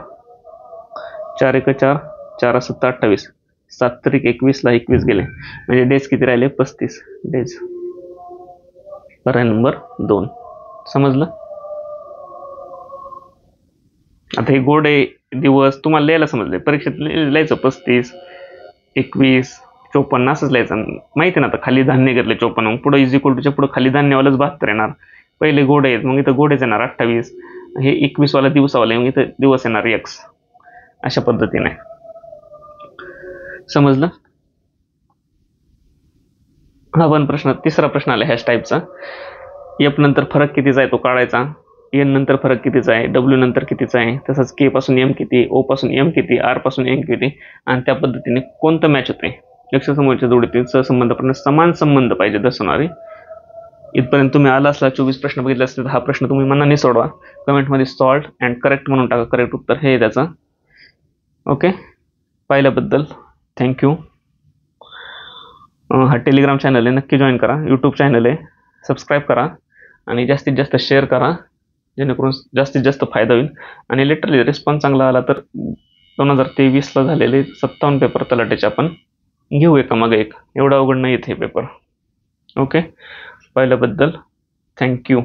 4 एक 4, 4 7 28, 7 त्रिक 21 ला 21 गेले, म्हणजे डेज किती राहिले, 35 डेज. पर्याय नंबर 2. समजलं. आता हे गोडे दिवस तुम्हाला लिहायला समजले, परीक्षेत लिहायचं 35, 21, 54 असंच लिहायचं. माहिती ना, आता खाली धान्य घेतले 54, पुढे इज इक्वल टूच्या पुढे खाली धान्यवालाच 72 येणार. पहिले गोडे आहेत, मग इथं गोडेच येणार 28, हे 21 वाला दिवसावाला, मग इथं दिवस येणार x. अशा पद्धतीने. समजलं. हा पण प्रश्न, तिसरा प्रश्न आला ह्याच टाईपचा. एफ नंतर फरक कितीचा आहे तो काढायचा, एन नंतर फरक कितीचा आहे, डब्ल्यू नंतर कितीचा आहे, तसंच के पासून एम किती, ओ पासून एम किती, आर पासून एम किती, आणि त्या पद्धतीने कोणतं मॅच होते. लक्ष समोरच्या जोडीतील सहसंबंधपणे समान संबंध पाहिजे दर्शवणारे. इथपर्यंत तुम्ही आला असला, 24 प्रश्न बघितले असतील तर हा प्रश्न तुम्ही मनाने सोडवा. कमेंटमध्ये सॉल्ट अँड करेक्ट म्हणून टाका, करेक्ट उत्तर हे त्याचं. ओके, पाहिल्याबद्दल थँक्यू. हा टेलिग्राम चॅनल आहे, नक्की जॉईन करा. यूट्यूब चॅनल आहे, सबस्क्राईब करा आणि जास्तीत जास्त शेअर करा, जेणेकरून जास्तीत जास्त फायदा होईल. आणि लिटरली रिस्पॉन्स चांगला आला तर 2023ला झालेले 57 पेपर तलाठीचे आपण घेऊ एका मागे एक. एवढा अवघड नाही आहेत हे पेपर. ओके, पाहिल्याबद्दल थँक्यू.